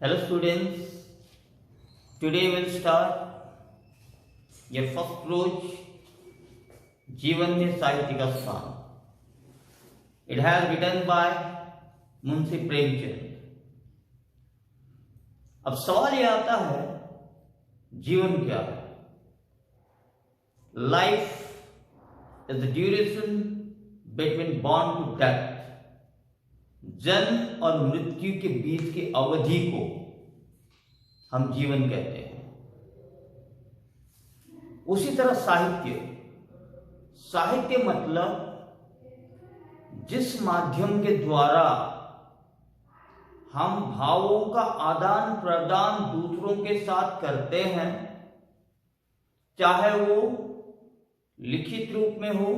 Hello students, today we'll start your first roज जीवन में साहित्य का स्थान. It has written by Munshi Premchand. अब सवाल ये आता है, जीवन क्या है? Life is the duration between born to death. जन्म और मृत्यु के बीच की अवधि को हम जीवन कहते हैं. उसी तरह साहित्य मतलब जिस माध्यम के द्वारा हम भावों का आदान प्रदान दूसरों के साथ करते हैं, चाहे वो लिखित रूप में हो,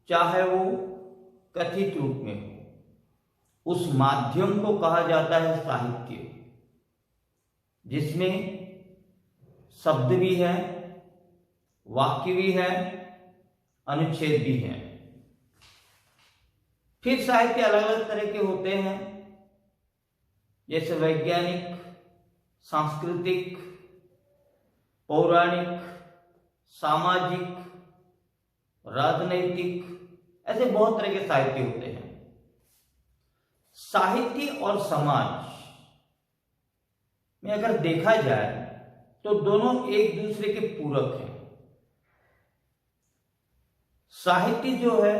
चाहे वो कथित रूप में हो, उस माध्यम को कहा जाता है साहित्य, जिसमें शब्द भी है, वाक्य भी है, अनुच्छेद भी है. फिर साहित्य अलग अलग तरह के होते हैं, जैसे वैज्ञानिक, सांस्कृतिक, पौराणिक, सामाजिक, राजनैतिक, ऐसे बहुत तरह के साहित्य होते हैं. साहित्य और समाज में अगर देखा जाए तो दोनों एक दूसरे के पूरक हैं. साहित्य जो है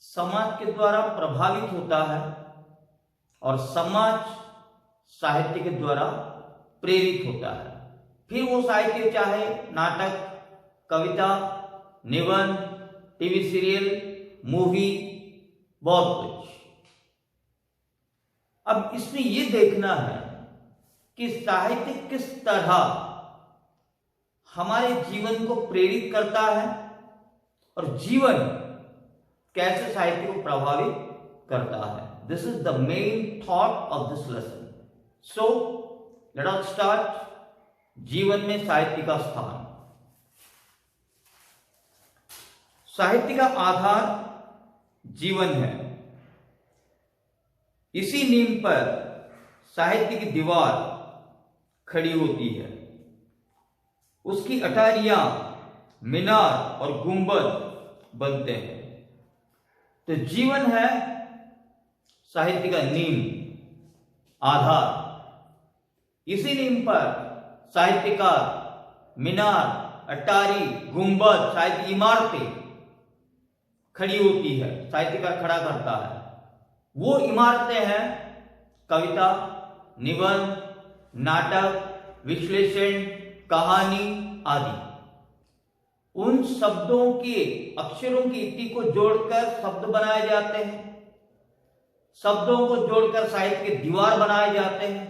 समाज के द्वारा प्रभावित होता है और समाज साहित्य के द्वारा प्रेरित होता है. फिर वो साहित्य चाहे नाटक, कविता, निबंध, टीवी सीरियल, मूवी, बहुत कुछ. अब इसमें यह देखना है कि साहित्य किस तरह हमारे जीवन को प्रेरित करता है और जीवन कैसे साहित्य को प्रभावित करता है. This is the main thought of this lesson. So let us start. जीवन में साहित्य का स्थान. साहित्य का आधार जीवन है. इसी नींव पर साहित्य की दीवार खड़ी होती है. उसकी अटारियां, मीनार और गुंबद बनते हैं. तो जीवन है साहित्य का नींव, आधार. इसी नींव पर साहित्यकार मीनार, अटारी, गुंबद, साहित्य इमारतें खड़ी होती है, साहित्यकार खड़ा करता है. वो इमारतें हैं कविता, निबंध, नाटक, विश्लेषण, कहानी आदि. उन शब्दों के, अक्षरों की इति को जोड़कर शब्द बनाए जाते हैं. शब्दों को जोड़कर साहित्य के दीवार बनाए जाते हैं.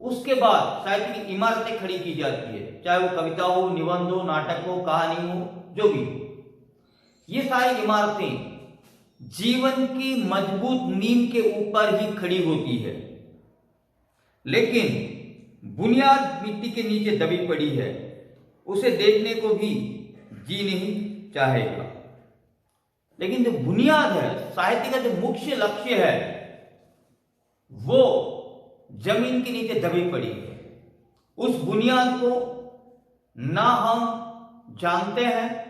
उसके बाद साहित्य की इमारतें खड़ी की जाती है, चाहे वो कविता हो, निबंध हो, नाटक हो, कहानी हो, जो भी हो. ये सारी इमारतें जीवन की मजबूत नींव के ऊपर ही खड़ी होती है, लेकिन बुनियाद मिट्टी के नीचे दबी पड़ी है. उसे देखने को भी जी नहीं चाहेगा. लेकिन जो बुनियाद है, साहित्य का जो मुख्य लक्ष्य है, वो जमीन के नीचे दबी पड़ी है. उस बुनियाद को ना हम जानते हैं,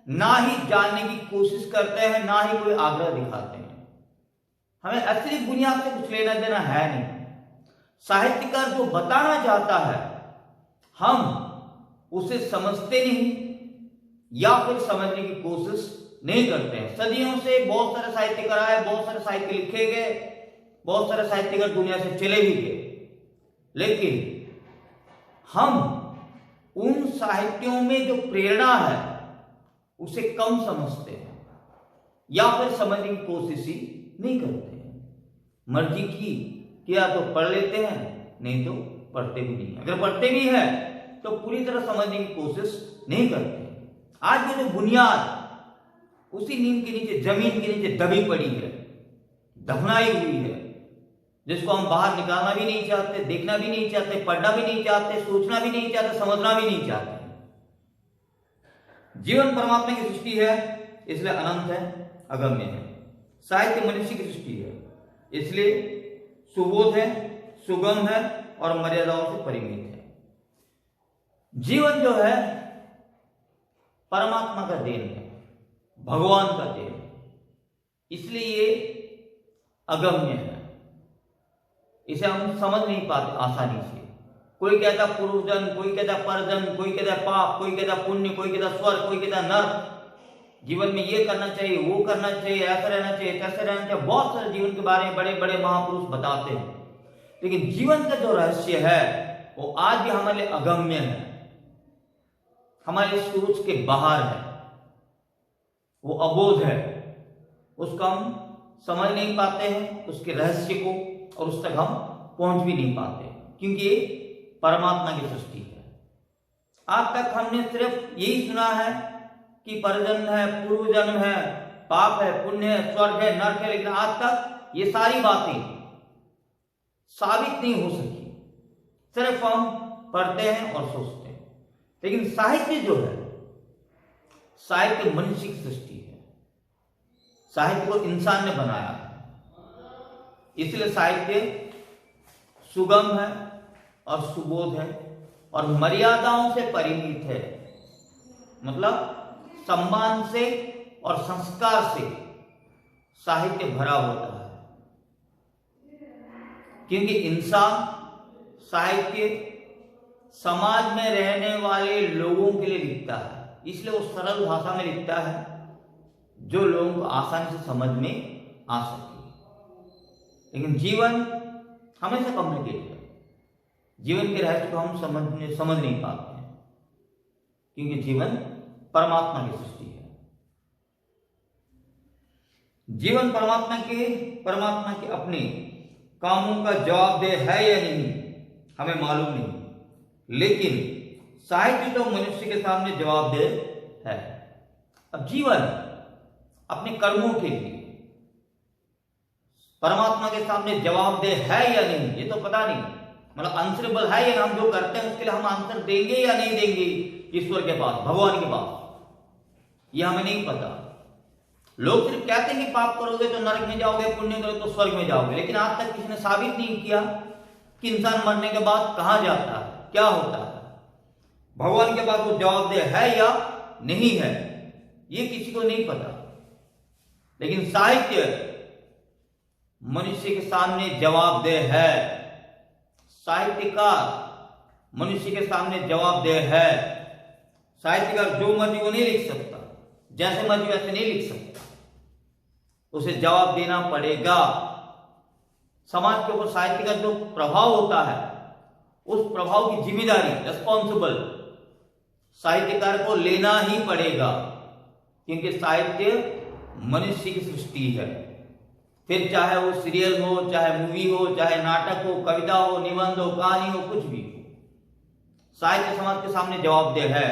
ना ही जानने की कोशिश करते हैं, ना ही कोई आग्रह दिखाते हैं. हमें असली बुनियाद से कुछ लेना देना है नहीं. साहित्यकार जो बताना चाहता है, हम उसे समझते नहीं या फिर समझने की कोशिश नहीं करते हैं. सदियों से बहुत सारे साहित्यकार आए, बहुत सारे साहित्य लिखे गए, बहुत सारे साहित्यकार दुनिया से चले भी गए, लेकिन हम उन साहित्यों में जो प्रेरणा है उसे कम समझते हैं या फिर समझने की कोशिश ही नहीं करते हैं. मर्जी की किया तो पढ़ लेते हैं, नहीं तो पढ़ते भी नहीं. अगर पढ़ते भी हैं तो पूरी तरह समझने की कोशिश नहीं करते हैं. आज की जो बुनियाद उसी नींव के नीचे, जमीन के नीचे दबी पड़ी है, दफनाई हुई है, जिसको हम बाहर निकालना भी नहीं चाहते, देखना भी नहीं चाहते, पढ़ना भी नहीं चाहते, सोचना भी नहीं चाहते, समझना भी नहीं चाहते. जीवन परमात्मा की सृष्टि है, इसलिए अनंत है, अगम्य है. साहित्य मनुष्य की सृष्टि है, इसलिए सुबोध है, सुगम है और मर्यादाओं से परिमित है। जीवन जो है परमात्मा का देन है, भगवान का देन है, इसलिए ये अगम्य है। इसे हम समझ नहीं पाते आसानी से। कोई कहता पूर्वजन्म, कोई कहता परजन्म, कोई कहता पाप, कोई कहता पुण्य, कोई कहता स्वर्ग, कोई कहता नर्क। जीवन में ये करना चाहिए, वो करना चाहिए, ऐसा रहना चाहिए, कैसे रहना चाहिए। बहुत सारे जीवन के बारे में बड़े बड़े महापुरुष बताते हैं, लेकिन जीवन का जो रहस्य है वो आज भी हमारे लिए अगम्य है, हमारी सोच के बाहर है, वो अबोध है। उसको हम समझ नहीं पाते हैं, उसके रहस्य को, और उस तक हम पहुंच भी नहीं पाते, क्योंकि ये परमात्मा की सृष्टि है। आज तक हमने सिर्फ यही सुना है कि परजन्म है, पूर्व जन्म है, पाप है, पुण्य है, स्वर्ग है, नरक है, लेकिन आज तक ये सारी बातें साबित नहीं हो सकी। सिर्फ हम पढ़ते हैं और सोचते हैं। लेकिन साहित्य जो है, साहित्य मनुष्य की सृष्टि है। साहित्य को इंसान ने बनाया है, इसलिए साहित्य सुगम है और सुबोध है और मर्यादाओं से परिमित है। मतलब सम्मान से और संस्कार से साहित्य भरा होता है, क्योंकि इंसान साहित्य समाज में रहने वाले लोगों के लिए लिखता है, इसलिए वो सरल भाषा में लिखता है जो लोगों को आसानी से समझ में आ सके। लेकिन जीवन हमेशा कॉम्प्लिकेटेड है। जीवन के रहस्य को हम समझ नहीं पाते हैं, क्योंकि जीवन परमात्मा की सृष्टि है। जीवन परमात्मा के अपने कामों का जवाबदेह है या नहीं हमें मालूम नहीं, लेकिन साहित्य तो मनुष्य के सामने जवाबदेह है। अब जीवन अपने कर्मों के लिए परमात्मा के सामने जवाबदेह है या नहीं ये तो पता नहीं। मतलब आंसरेबल है या हम जो करते हैं उसके लिए हम आंसर देंगे या नहीं देंगे ईश्वर के पास, भगवान के पास, ये हमें नहीं पता। लोग सिर्फ कहते हैं कि पाप करोगे तो नरक में जाओगे, पुण्य करोगे तो स्वर्ग में जाओगे, लेकिन आज तक किसी ने साबित नहीं किया कि इंसान मरने के बाद कहां जाता है, क्या होता है। भगवान के पास वो जवाबदेह है या नहीं है ये किसी को नहीं पता। लेकिन साहित्य मनुष्य के सामने जवाबदेह है। साहित्यकार मनुष्य के सामने जवाबदेह है। साहित्यकार जो मर्जी वो नहीं लिख सकता, जैसे मर्जी वैसे नहीं लिख सकता, उसे जवाब देना पड़ेगा। समाज के ऊपर साहित्य का जो प्रभाव होता है उस प्रभाव की जिम्मेदारी, रेस्पॉन्सिबल साहित्यकार को लेना ही पड़ेगा, क्योंकि साहित्य मनुष्य की सृष्टि है। फिर चाहे वो सीरियल हो, चाहे मूवी हो, चाहे नाटक हो, कविता हो, निबंध हो, कहानी हो, कुछ भी हो, साहित्य समाज के सामने जवाबदेह है,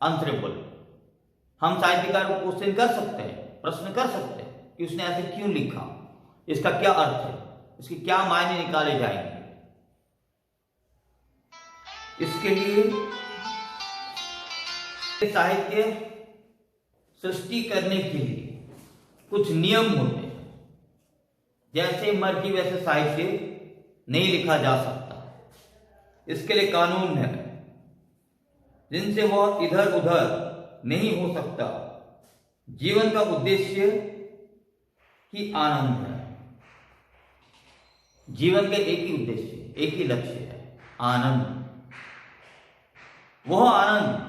आंसरेबल। हम साहित्यकार को क्वेश्चन कर सकते हैं, प्रश्न कर सकते हैं कि उसने ऐसे क्यों लिखा, इसका क्या अर्थ है, इसके क्या मायने निकाले जाएंगे। इसके लिए साहित्य सृष्टि करने के लिए कुछ नियम होते हैं। जैसे मर्जी वैसे साहित्य नहीं लिखा जा सकता, इसके लिए कानून है जिनसे वह इधर उधर नहीं हो सकता। जीवन का उद्देश्य ही आनंद है। जीवन का एक ही उद्देश्य, एक ही लक्ष्य है, आनंद। वह आनंद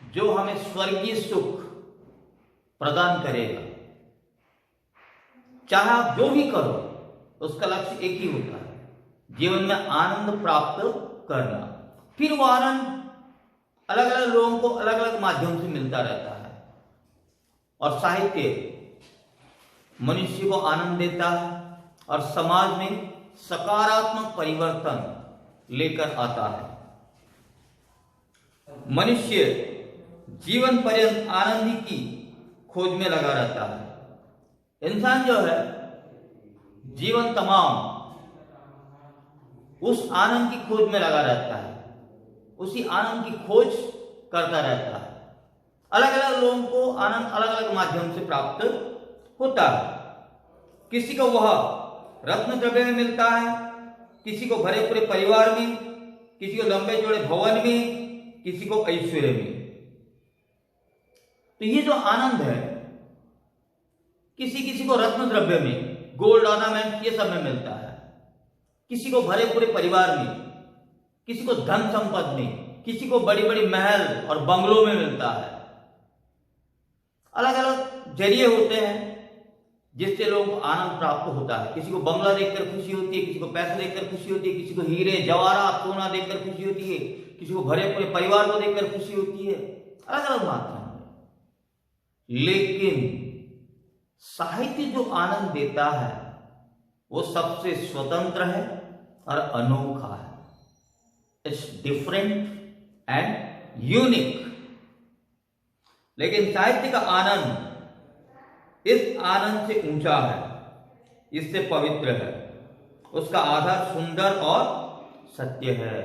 जो हमें स्वर्गीय सुख प्रदान करेगा। चाहे आप जो भी करो उसका लक्ष्य एक ही होता है, जीवन में आनंद प्राप्त करना। फिर वो आनंद अलग अलग लोगों को अलग अलग माध्यम से मिलता रहता है। और साहित्य मनुष्य को आनंद देता है और समाज में सकारात्मक परिवर्तन लेकर आता है। मनुष्य जीवन पर्यंत आनंद की खोज में लगा रहता है। इंसान जो है जीवन तमाम उस आनंद की खोज में लगा रहता है, उसी आनंद की खोज करता रहता है। अलग अलग लोगों को आनंद अलग अलग माध्यम से प्राप्त होता है। किसी को वह रत्न द्रव्य में मिलता है, किसी को भरे पूरे परिवार में, किसी को लंबे चौड़े भवन में, किसी को ऐश्वर्य में। तो ये जो आनंद है किसी किसी को रत्न द्रव्य में, गोल्ड ऑर्नामेंट, ये सब में मिलता है, किसी को भरे पूरे परिवार में, किसी को धन संपत्ति में, किसी को बड़ी बड़ी महल और बंगलों में मिलता है। अलग अलग जरिए होते हैं जिससे लोगों को आनंद प्राप्त होता है। किसी को बंगला देखकर खुशी होती है, किसी को पैसे देखकर खुशी होती है, किसी को हीरे जवाहरात सोना देखकर खुशी होती है, किसी को भरे पूरे परिवार को देखकर खुशी होती है। अलग अलग मात्रा में। लेकिन साहित्य जो आनंद देता है वो सबसे स्वतंत्र है और अनोखा है। It's different and unique. लेकिन साहित्य का आनंद इस आनंद से ऊंचा है, इससे पवित्र है, उसका आधार सुंदर और सत्य है।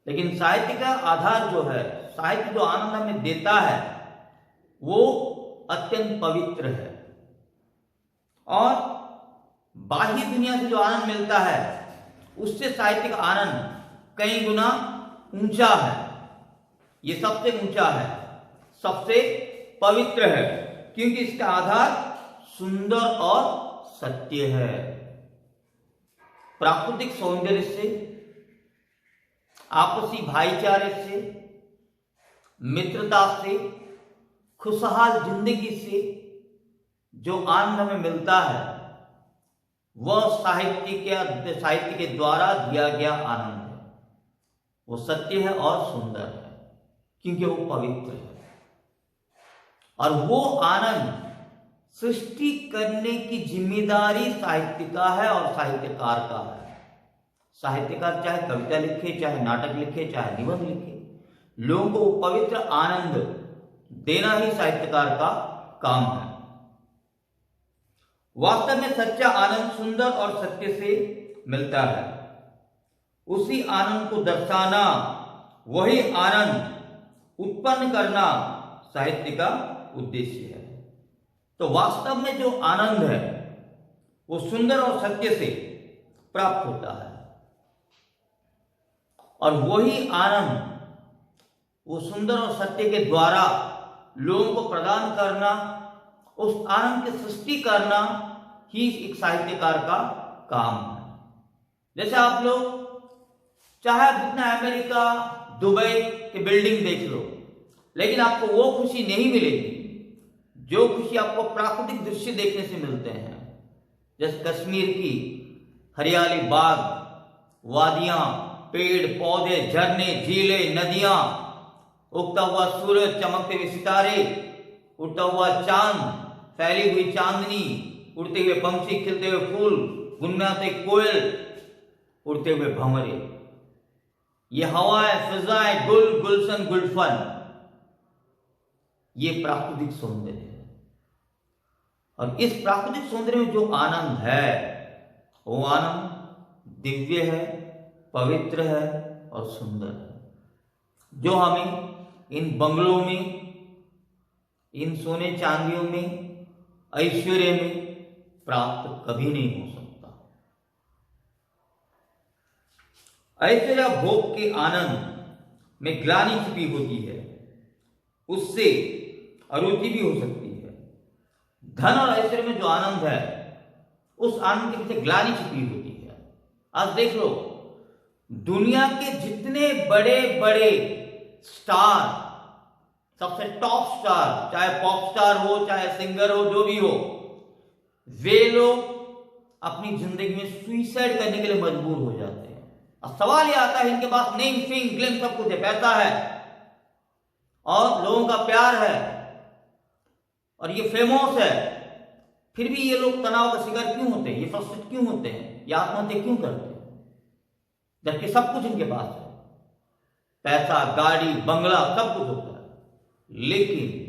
लेकिन साहित्य का आधार जो है, साहित्य जो आनंद हमें देता है वो अत्यंत पवित्र है और बाह्य दुनिया से जो आनंद मिलता है उससे साहित्य का आनंद कई गुना ऊंचा है। ये सबसे ऊंचा है, सबसे पवित्र है, क्योंकि इसका आधार सुंदर और सत्य है। प्राकृतिक सौंदर्य से, आपसी भाईचारे से, मित्रता से, खुशहाल जिंदगी से जो आनंद हमें मिलता है वह साहित्य के द्वारा दिया गया आनंद है। वो सत्य है और सुंदर है क्योंकि वो पवित्र है। और वो आनंद सृष्टि करने की जिम्मेदारी साहित्य का है और साहित्यकार का है। साहित्यकार चाहे कविता लिखे, चाहे नाटक लिखे, चाहे निबंध लिखे, लोगों को पवित्र आनंद देना ही साहित्यकार का काम है। वास्तव में सच्चा आनंद सुंदर और सत्य से मिलता है। उसी आनंद को दर्शाना, वही आनंद उत्पन्न करना साहित्य का उद्देश्य है। तो वास्तव में जो आनंद है वो सुंदर और सत्य से प्राप्त होता है और वही आनंद वो सुंदर और सत्य के द्वारा लोगों को प्रदान करना, उस आनंद की सृष्टि करना ही एक साहित्यकार का काम है। जैसे आप लोग चाहे जितना अमेरिका, दुबई की बिल्डिंग देख लो, लेकिन आपको वो खुशी नहीं मिलेगी जो खुशी आपको प्राकृतिक दृश्य देखने से मिलते हैं। जैसे कश्मीर की हरियाली, बाग, वादियां, पेड़ पौधे, झरने, झीलें, नदियां, उगता हुआ सूरज, चमकते हुए सितारे, उड़ता हुआ चांद, फैली हुई चांदनी, उड़ते हुए पंछी, खिलते हुए फूल, गुनगुनाते कोयल, उड़ते हुए भंवरे, ये हवाएं, फिजाएं, गुल, गुलशन, गुलफन, ये प्राकृतिक सौंदर्य है। और इस प्राकृतिक सौंदर्य में जो आनंद है वो आनंद दिव्य है, पवित्र है और सुंदर है, जो हमें इन बंगलों में, इन सोने चांदियों में, ऐश्वर्य में प्राप्त कभी नहीं हो सकता। ऐश्वर्य भोग के आनंद में ग्लानि छिपी होती है, उससे अरुचि भी हो सकती है। धन और ऐश्वर्य में जो आनंद है उस आनंद के पीछे ग्लानि छिपी होती है। आज देख लो, दुनिया के जितने बड़े बड़े स्टार, सबसे टॉप स्टार, चाहे पॉप स्टार हो, चाहे सिंगर हो, जो भी हो, वे लोग अपनी जिंदगी में सुइसाइड करने के लिए मजबूर हो जाते हैं। अब सवाल यह आता है, इनके पास नेम, फेम, ग्लैम सब कुछ है, पैसा है और लोगों का प्यार है और ये फेमस है, फिर भी ये लोग तनाव का शिकार क्यों होते हैं? ये फ्रस्ट्रेट क्यों होते हैं? ये आत्महत्या क्यों करते हैं? जबकि सब कुछ इनके पास है, पैसा, गाड़ी, बंगला, सब कुछ होता है। लेकिन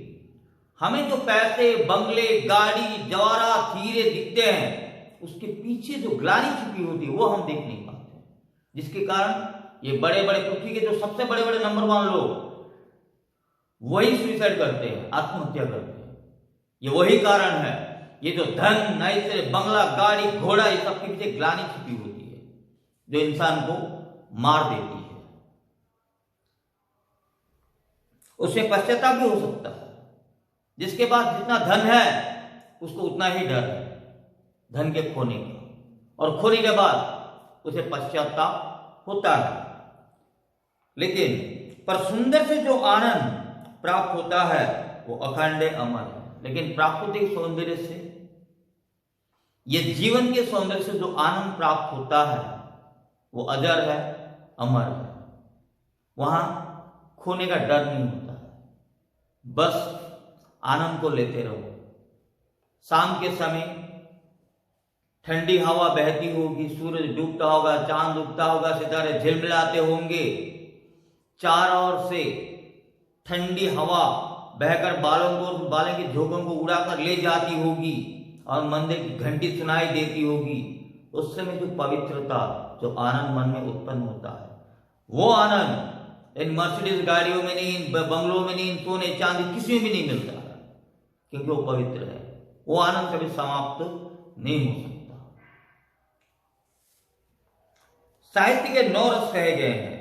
हमें जो पैसे, बंगले, गाड़ी, जवाहरात, हीरे दिखते हैं, उसके पीछे जो ग्लानि छिपी होती है वो हम देख नहीं पाते, जिसके कारण ये बड़े बड़े पृथ्वी के जो सबसे बड़े बड़े नंबर 1 लोग वही सुसाइड करते हैं, आत्महत्या करते हैं। ये वही कारण है। ये जो धन, ऐश्वर्य, बंगला, गाड़ी, घोड़ा, ये सब के पीछे ग्लानि छिपी होती है। जो इंसान को मार देती है। उसमें पश्चाताप भी हो सकता है। जिसके पास जितना धन है उसको उतना ही डर है धन के खोने का, और खोने के बाद उसे पश्चाताप होता है। लेकिन पर सुंदर से जो आनंद प्राप्त होता है वो अखंड अमर है। लेकिन प्राकृतिक सौंदर्य से, ये जीवन के सौंदर्य से जो आनंद प्राप्त होता है वो अजर है, अमर है। वहां खोने का डर नहीं होता है। बस आनंद को लेते रहो। शाम के समय ठंडी हवा बहती होगी, सूरज डूबता होगा, चांद उगता होगा, सितारे झिलमिलाते होंगे, चारों ओर से ठंडी हवा बहकर बालों की झोंकों को उड़ाकर ले जाती होगी और मंदिर की घंटी सुनाई देती होगी। उस समय जो पवित्रता, जो आनंद मन में उत्पन्न होता है, वो आनंद इन मर्सिडीज गाड़ियों में नहीं, इन बंगलों में नहीं, इन सोने चांदी किसी में भी नहीं मिलता है, क्योंकि वो पवित्र है। वो आनंद कभी समाप्त नहीं हो सकता। साहित्य के 9 रस कहे गए हैं।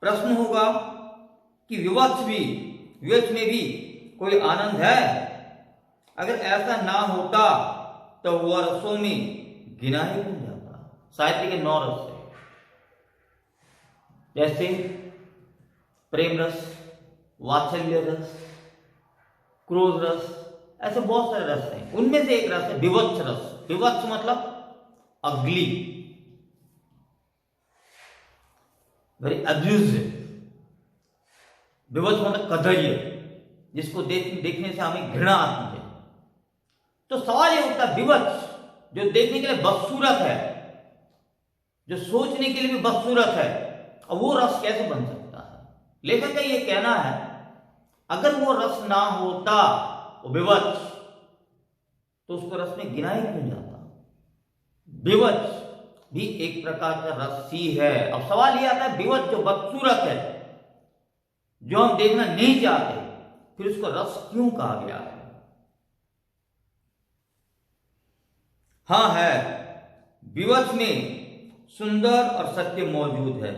प्रश्न होगा कि विवक्ष में भी कोई आनंद है? अगर ऐसा ना होता तो वह रसों में गिना ही बन जाता। साहित्य के 9 रस है, जैसे प्रेम रस, वात्सल्य रस, क्रोध रस, ऐसे बहुत सारे रस हैं। उनमें से एक रस है विवत्स रस। विवत्स मतलब अगली, वेरी अब्यूजिव। विवत्स मतलब कदर्य, जिसको देखने से हमें घृणा आती है। तो सवाल ये उठता है, विवत्स जो देखने के लिए बदसूरत है, जो सोचने के लिए भी बदसूरत है, और वो रस कैसे बन सकता है? लेखक का ये कहना है, अगर वो रस ना होता, वो विवत्स, तो उसको रस में गिना ही क्यों जाता? विवत्स भी एक प्रकार का रस ही है। अब सवाल ये आता है, विवत्स जो बदसूरत है, जो हम देखना नहीं चाहते, फिर उसको रस क्यों कहा गया है? हाँ है, विवत्स में सुंदर और सत्य मौजूद है।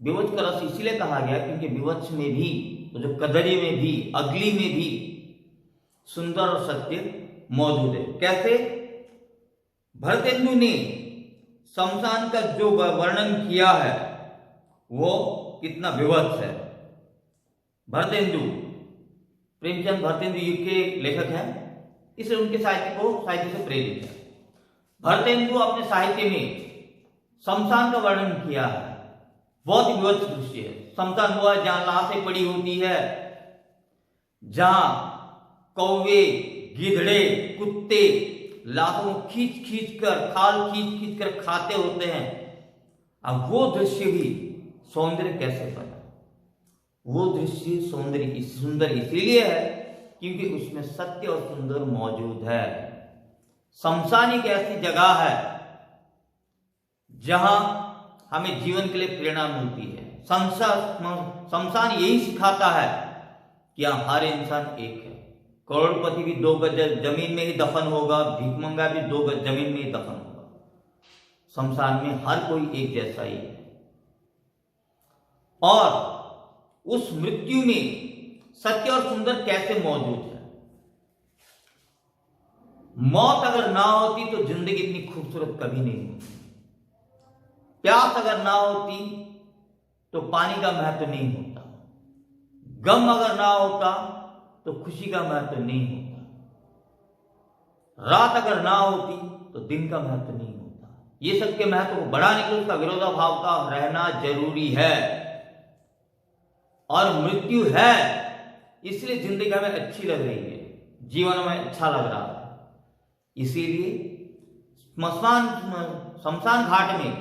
विवत्स का रस इसलिए कहा गया क्योंकि विवत्स में भी, तो जो कदरी में भी, अगली में भी सुंदर और सत्य मौजूद है। कैसे? भरतेंदु ने शमशान का जो वर्णन किया है वो कितना विवत्स है। भरतेंदु, प्रेमचंद भरतेंदु युग के लेखक हैं, इसलिए उनके साहित्य से प्रेरित है। भरतेंदु अपने साहित्य में शमशान का वर्णन किया है। बहुत ही विवत्स दृश्य है। शमशान हुआ जहां लाशें पड़ी होती है, जहां कौवे, गिधड़े, कुत्ते लाशों को खींच कर खाते होते हैं। अब वो दृश्य भी सौंदर्य कैसे बना? वो दृश्य सुंदर इसलिए है क्योंकि उसमें सत्य और सुंदर मौजूद है। शमशान एक ऐसी जगह है जहां हमें जीवन के लिए प्रेरणा मिलती है। शमशान यही सिखाता है कि हर इंसान एक है। करोड़पति भी 2 गज जमीन में ही दफन होगा, भिखमंगा भी 2 गज जमीन में ही दफन होगा। शमशान में हर कोई एक जैसा ही है। और उस मृत्यु में सत्य और सुंदर कैसे मौजूद है? मौत अगर ना होती तो जिंदगी इतनी खूबसूरत कभी नहीं होती। प्यास अगर ना होती तो पानी का महत्व नहीं होता। गम अगर ना होता तो खुशी का महत्व नहीं होता। रात अगर ना होती तो दिन का महत्व नहीं होता। ये सब के महत्व को बढ़ाने के लिए उसका विरोधाभाव का रहना जरूरी है। और मृत्यु है इसलिए जिंदगी हमें अच्छी लग रही है, जीवन हमें अच्छा लग रहा है। इसीलिए शमशान घाट में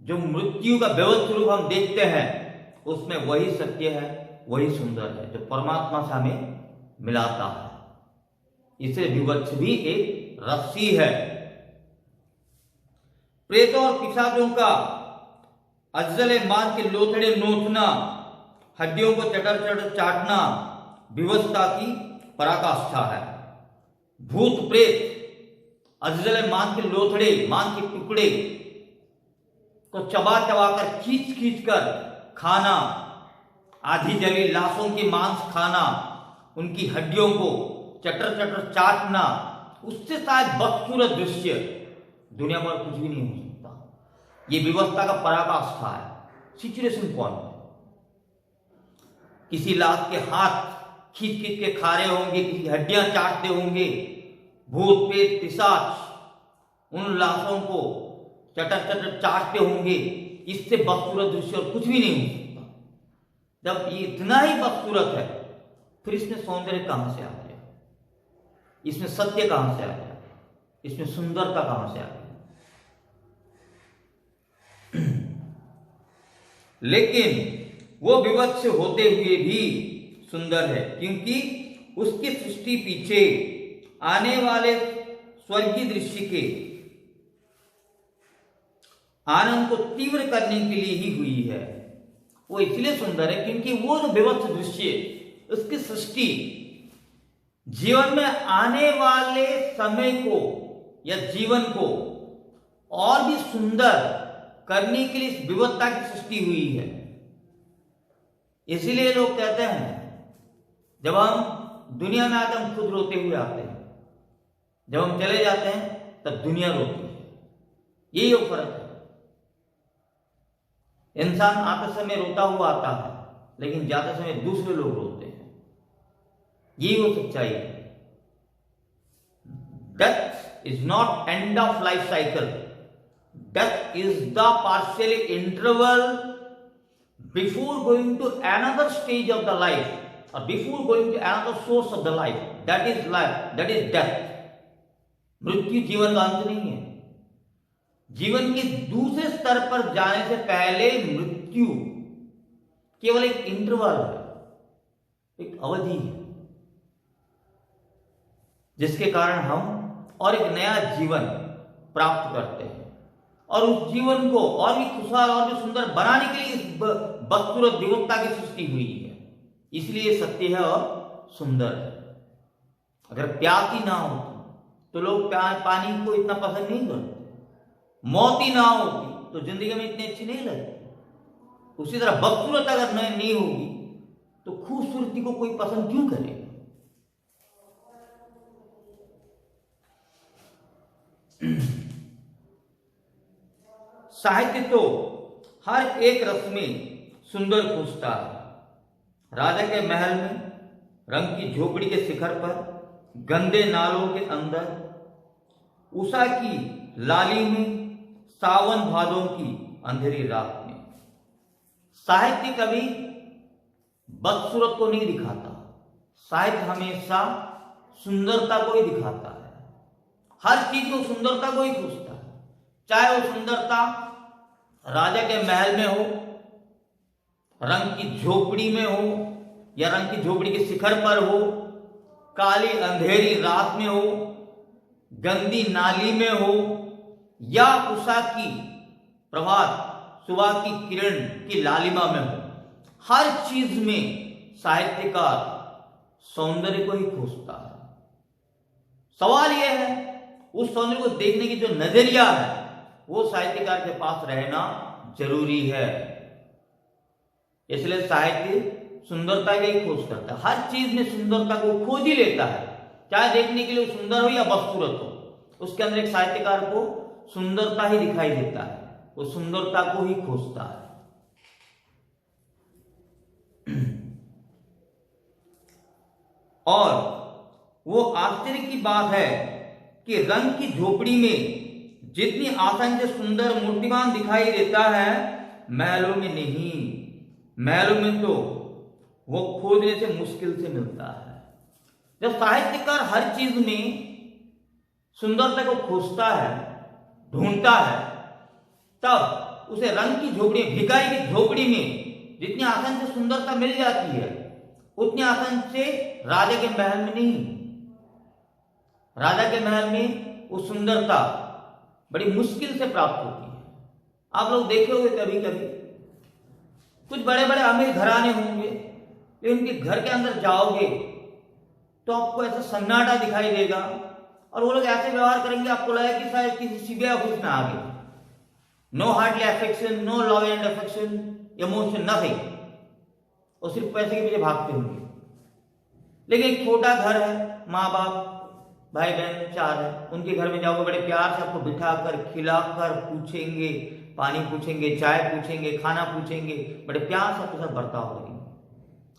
जो मृत्यु का व्यवस्थित रूप हम देखते हैं उसमें वही सत्य है, वही सुंदर है जो परमात्मा से हमें मिलाता है। इसे विवत्स भी एक रस्सी है। प्रेतों और पिशाचों का अज्जले मार के लोथड़े नोचना, हड्डियों को चटर चाटना विवशता की पराकाष्ठा है। भूत प्रेत अजगले मांस के लोथड़े, मांस के टुकड़े को चबा चबा कर खींच खींच कर खाना, आधी जली लाशों के मांस खाना, उनकी हड्डियों को चटर चटर चाटना, उससे शायद बदसूरत दृश्य दुनिया में कुछ भी नहीं हो सकता। ये व्यवस्था का पराकाष्ठा है। सिचुएशन कौन है? किसी लाश के हाथ खींच खींच के खा रहे होंगे, किसी हड्डियां चाटते होंगे, भूत प्रेत पिशाच उन लाशों को चटर चटर चाटते होंगे। इससे बदसूरत दृश्य और कुछ भी नहीं हो सकता। जब ये इतना ही बदसूरत है, फिर इसमें सौंदर्य कहां से आ गया? इसमें सत्य कहां से आ गया? इसमें सुंदरता कहां से आ गई? लेकिन वो विवत्स होते हुए भी सुंदर है, क्योंकि उसकी सृष्टि पीछे आने वाले स्वर्गीय दृश्य के आनंद को तीव्र करने के लिए ही हुई है। वो इसलिए सुंदर है क्योंकि वो जो विवत्स दृश्य, उसकी सृष्टि जीवन में आने वाले समय को या जीवन को और भी सुंदर करने के लिए इस विविधता की सृष्टि हुई है। इसीलिए लोग कहते हैं जब हम दुनिया में आते हैं हम खुद रोते हुए आते हैं, जब हम चले जाते हैं तब दुनिया रोती है। यही वो फर्क है। इंसान आते समय रोता हुआ आता है, लेकिन जाते समय दूसरे लोग रोते हैं। यही वो सच्चाई है। Death is not end of life cycle, death is the partial interval before going to another stage of the life और before going to another source of the life. That is life, that is death. मृत्यु जीवन का अंत नहीं है। जीवन के दूसरे स्तर पर जाने से पहले मृत्यु केवल एक इंटरवल है, एक अवधि है, जिसके कारण हम और एक नया जीवन प्राप्त करते हैं। और उस जीवन को और भी खुशहाल और भी सुंदर बनाने के लिए इस बदसूरत विविधता की सृष्टि हुई है। इसलिए सत्य है और सुंदर है। अगर प्यास ही ना होती तो लोग पानी को इतना पसंद नहीं करते। मौत ही ना होती तो जिंदगी में इतनी अच्छी नहीं लगती। उसी तरह बदसूरत अगर नहीं होगी तो खूबसूरती को कोई पसंद क्यों करेगा? साहित्य तो हर एक रस में सुंदर खोजता है। राजा के महल में, रंग की झोपड़ी के शिखर पर, गंदे नालों के अंदर, उषा की लाली में, सावन भादों की अंधेरी रात में। साहित्य कभी बदसूरत को नहीं दिखाता। साहित्य हमेशा सुंदरता को ही दिखाता है। हर चीज को सुंदरता को ही खोजता है, चाहे वो सुंदरता राजा के महल में हो, रंग की झोपड़ी में हो, या रंग की झोपड़ी के शिखर पर हो, काली अंधेरी रात में हो, गंदी नाली में हो, या उषा की प्रभात सुबह की किरण की लालिमा में हो। हर चीज में साहित्यकार सौंदर्य को ही खोजता है। सवाल यह है उस सौंदर्य को देखने की जो नजरिया है वो साहित्यकार के पास रहना जरूरी है। इसलिए साहित्य सुंदरता की खोज करता है। हर चीज में सुंदरता को खोज ही लेता है, चाहे देखने के लिए सुंदर हो या बदसूरत हो। उसके अंदर एक साहित्यकार को सुंदरता ही दिखाई देता है, वो सुंदरता को ही खोजता है। और वो आश्चर्य की बात है कि रंग की झोपड़ी में जितनी आसानी से सुंदर मूर्तिमान दिखाई देता है, महलों में नहीं। महलों में तो वो खोजने से मुश्किल से मिलता है। जब साहित्यकार हर चीज में सुंदरता को खोजता है, ढूंढता है, तब उसे रंग की झोपड़ी, भिखारी की झोपड़ी में जितनी आसानी से सुंदरता मिल जाती है, उतनी आसानी से राजा के महल में नहीं। राजा के महल में वो सुंदरता बड़ी मुश्किल से प्राप्त होती है। आप लोग देखे होंगे कभी कभी कुछ बड़े बड़े अमीर घराने होंगे, लेकिन उनके घर के अंदर जाओगे तो आपको ऐसा सन्नाटा दिखाई देगा और वो लोग ऐसे व्यवहार करेंगे आपको लगेगा कि शायद किसी सीबीआई ऑफिस में आ गए। No hardly affection, no love and affection, emotion, nothing. और सिर्फ पैसे के पीछे भागते होंगे। लेकिन एक छोटा घर है, माँ बाप, भाई बहन 4 है, उनके घर में जाओगे बड़े प्यार से आपको बिठाकर खिलाकर पूछेंगे, पानी पूछेंगे, चाय पूछेंगे, खाना पूछेंगे, बड़े प्यार से आपके साथ बर्ताव करेंगे,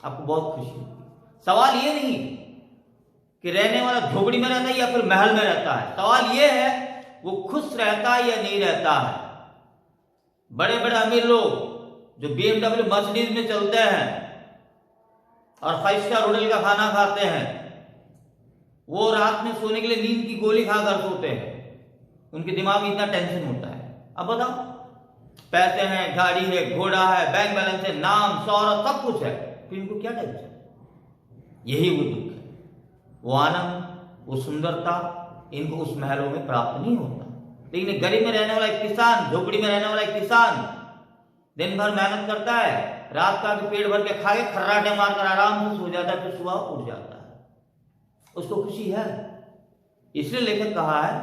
आपको बहुत खुशी होगी। सवाल ये नहीं कि रहने वाला झोपड़ी में रहता है या फिर महल में रहता है, सवाल ये है वो खुश रहता है या नहीं रहता है। बड़े बड़े अमीर लोग जो BMW मर्सिडीज में चलते हैं और 5 स्टार होटल का खाना खाते हैं, वो रात में सोने के लिए नींद की गोली खाकर सोते हैं, उनके दिमाग में इतना टेंशन होता है। अब बताओ, पैसे हैं, गाड़ी है, घोड़ा है, बैंक बैलेंस है, नाम, शौहरत, सब कुछ है, फिर इनको क्या टेंशन? यही वो दुख है, वो आनंद, वो सुंदरता इनको उस महलों में प्राप्त नहीं होता। लेकिन गरीब में रहने वाला एक किसान, झोपड़ी में रहने वाला एक किसान दिन भर मेहनत करता है, रात का पेट भर के खा के खर्राटे मारकर आराम से सो जाता है, फिर सुबह उठ जाता है, उसको खुशी है। इसलिए लेखक कहा है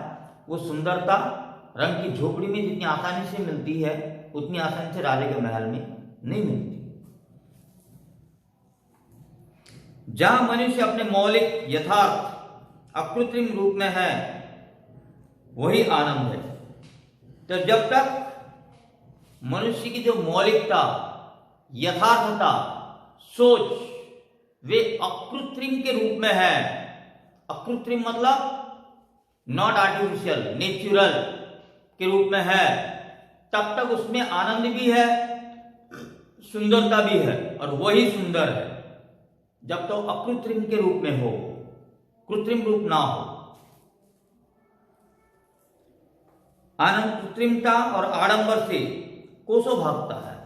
वो सुंदरता रंग की झोपड़ी में जितनी आसानी से मिलती है उतनी आसानी से राजा के महल में नहीं मिलती। जहां मनुष्य अपने मौलिक यथार्थ अकृत्रिम रूप में है वही आनंद है। तो जब तक मनुष्य की जो मौलिकता, यथार्थता, सोच वे अकृत्रिम के रूप में है, अकृत्रिम मतलब नॉट आर्टिफिशियल, नेचुरल के रूप में है, तब तक उसमें आनंद भी है, सुंदरता भी है, और वही सुंदर है। जब तो अकृत्रिम के रूप में हो, कृत्रिम रूप ना हो। आनंद कृत्रिमता और आडंबर से कोसों भागता है।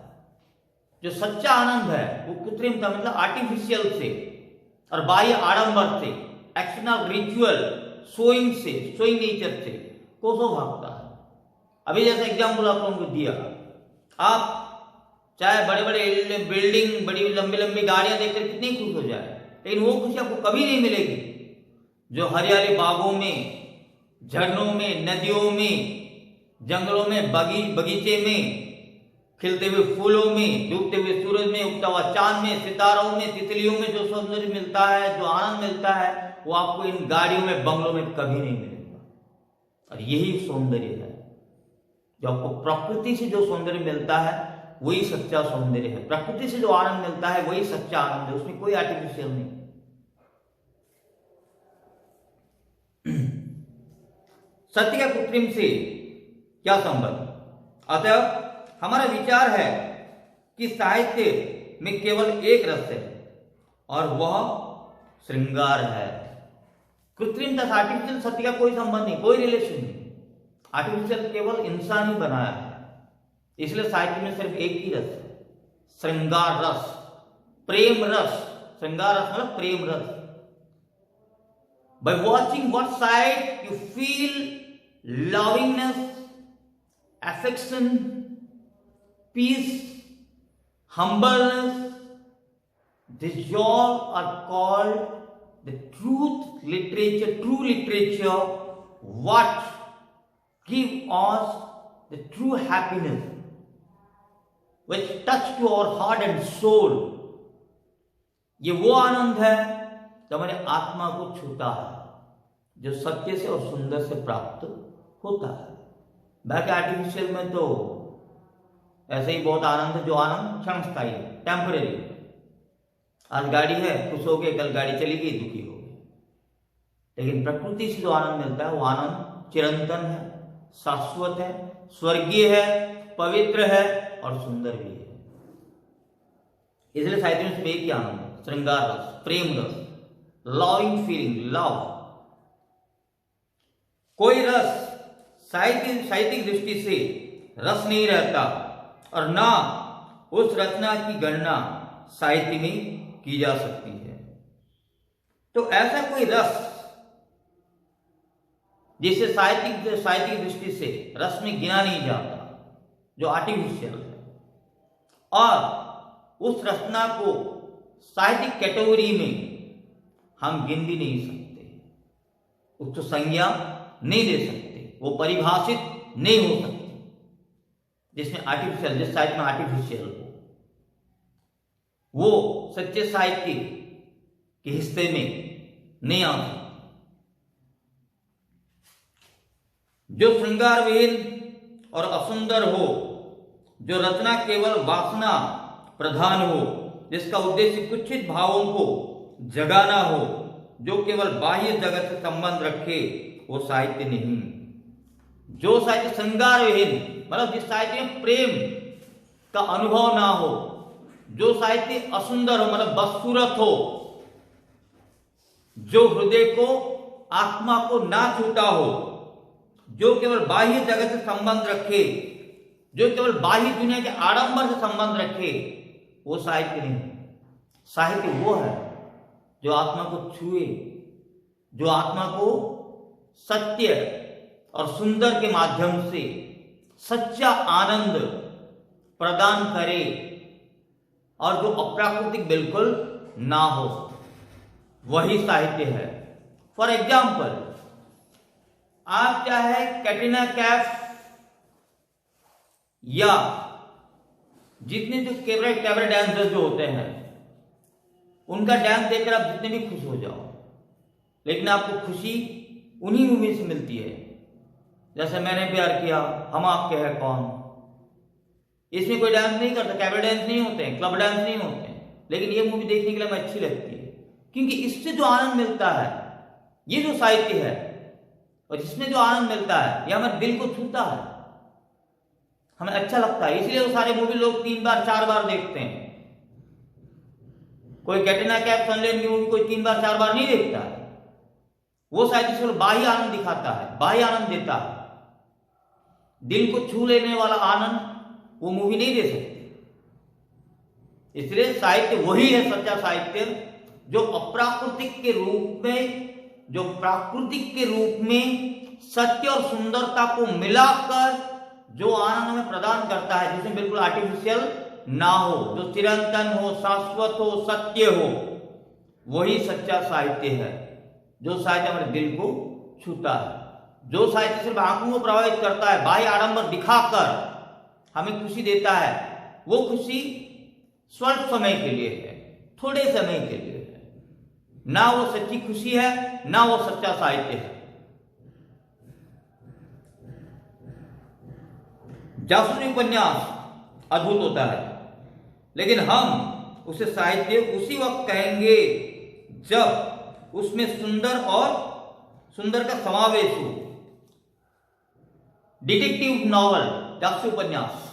जो सच्चा आनंद है वो कृत्रिमता मतलब आर्टिफिशियल से और बाह्य आडंबर से, एक्सटर्नल रिचुअल, शोइंग से, शोइंग नेचर से कोसों भागता है। अभी जैसा एग्जाम्पल आप लोगों को दिया, आप चाहे बड़े बड़े बिल्डिंग, बड़ी लंबी लंबी गाड़ियां देखकर कितनी खुश हो जाए, लेकिन वो खुशी आपको कभी नहीं मिलेगी जो हरियाली बागों में, झरनों में, नदियों में, जंगलों में, बगीचे में, खिलते हुए फूलों में, डूबते हुए सूरज में, उगता हुआ चांद में, सितारों में, तितलियों में जो सौंदर्य मिलता है, जो आनंद मिलता है, वो आपको इन गाड़ियों में, बंगलों में कभी नहीं मिलेगा। और यही सौंदर्य है जो आपको प्रकृति से जो सौंदर्य मिलता है वही सच्चा सौंदर्य है। प्रकृति से जो आनंद मिलता है वही सच्चा आनंद है, उसमें कोई आर्टिफिशियल नहीं। सत्य का कृत्रिम से क्या संबंध? अतः हमारा विचार है कि साहित्य में केवल एक रस है और वह श्रृंगार है। कृत्रिम तथा आर्टिफिशियल सत्य का कोई संबंध नहीं, कोई रिलेशन नहीं। आर्टिफिशियल केवल इंसान ही बनाया है, इसलिए साहित्य में सिर्फ एक ही रस है, श्रृंगार रस, प्रेम रस। श्रृंगार रस मतलब प्रेम रस। By watching what side you feel lovingness, affection, peace, humbleness. These all are called the truth literature, true literature, what give us the true happiness, which touch to our heart and soul. ये वो आनंद है जो हमारे आत्मा को छूता है, जो सत्य से और सुंदर से प्राप्त होता है। बाकी आर्टिफिशियल में तो ऐसे ही बहुत आनंद है, जो आनंद क्षणस्थायी है, टेम्परेरी। आज गाड़ी है, खुश हो गए, कल गाड़ी चली गई, दुखी हो गए। लेकिन प्रकृति से जो आनंद मिलता है वो आनंद चिरंतन है, शाश्वत है, स्वर्गीय है, पवित्र है और सुंदर भी है। इसलिए साहित्य में सिर्फ एक ही आनंद है, श्रृंगार रस, प्रेम रस, लविंग फीलिंग, लव। कोई रस साहित्यिक दृष्टि से रस नहीं रहता और ना उस रचना की गणना साहित्य में की जा सकती है। तो ऐसा कोई रस जिसे साहित्यिक दृष्टि से रस में गिना नहीं जाता, जो आर्टिफिशियल है, और उस रचना को साहित्यिक कैटेगरी में हम गिन भी नहीं सकते, उसको संज्ञा नहीं दे सकते, वो परिभाषित नहीं हो सकती। जिसमें आर्टिफिशियल, जिस साहित्य में आर्टिफिशियल हो, वो सच्चे साहित्य के हिस्से में नहीं आ सकती। जो श्रृंगार विहीन और असुंदर हो, जो रचना केवल वासना प्रधान हो, जिसका उद्देश्य कुछित भावों को जगाना हो, जो केवल बाह्य जगत से संबंध रखे, वो साहित्य नहीं। जो साहित्य श्रृंगार विहीन, मतलब जिस साहित्य में प्रेम का अनुभव ना हो, जो साहित्य असुंदर हो, मतलब बदसूरत हो, जो हृदय को, आत्मा को ना छूता हो, जो केवल बाह्य जगत से संबंध रखे, जो केवल बाह्य दुनिया के आडंबर से संबंध रखे, वो साहित्य नहीं। साहित्य वो है जो आत्मा को छुए, जो आत्मा को सत्य और सुंदर के माध्यम से सच्चा आनंद प्रदान करे, और जो अप्राकृतिक बिल्कुल ना हो, वही साहित्य है। फॉर एग्जाम्पल, आप चाहे कैटरीना कैफ या जितने जो कैबरे डांसर जो होते हैं, उनका डांस देखकर आप जितने भी खुश हो जाओ, लेकिन आपको खुशी उन्हीं मूवी से मिलती है। जैसे मैंने प्यार किया, हम आपके हैं कौन, इसमें कोई डांस नहीं करता, कैबरे डांस नहीं होते हैं, क्लब डांस नहीं होते हैं, लेकिन ये मूवी देखने के लिए हमें अच्छी लगती है, क्योंकि इससे जो आनंद मिलता है, ये जो साहित्य है, और जिसमें जो आनंद मिलता है, ये हमारे दिल को छूता है, हमें अच्छा लगता है। इसलिए वो सारे मूवी लोग 3 बार 4 बार देखते हैं। कोई कैटरीना कैफ, सनलेन की मूवी कोई 3 बार 4 बार नहीं देखता है। वो साहित्य केवल बाह्य आनंद दिखाता है, बाह्य आनंद देता है, दिल को छू लेने वाला आनंद वो मूवी नहीं दे सकती। इसलिए साहित्य वही है सच्चा साहित्य, जो अप्राकृतिक के रूप में, जो प्राकृतिक के रूप में सत्य और सुंदरता को मिलाकर जो आनंद हमें प्रदान करता है, जिसमें बिल्कुल आर्टिफिशियल ना हो, जो चिरंतन हो, शाश्वत हो, सत्य हो, वही सच्चा साहित्य है। जो साहित्य हमारे दिल को छूता है, जो साहित्य सिर्फ आंखों को प्रभावित करता है, बाह्य आडंबर दिखाकर हमें खुशी देता है, वो खुशी स्वल्प समय के लिए है, थोड़े समय के लिए है, ना वो सच्ची खुशी है, ना वो सच्चा साहित्य है। जासूसी उपन्यास अद्भुत होता है, लेकिन हम उसे साहित्य उसी वक्त कहेंगे जब उसमें सुंदर का समावेश हो। डिटेक्टिव नॉवल, जासूसी उपन्यास,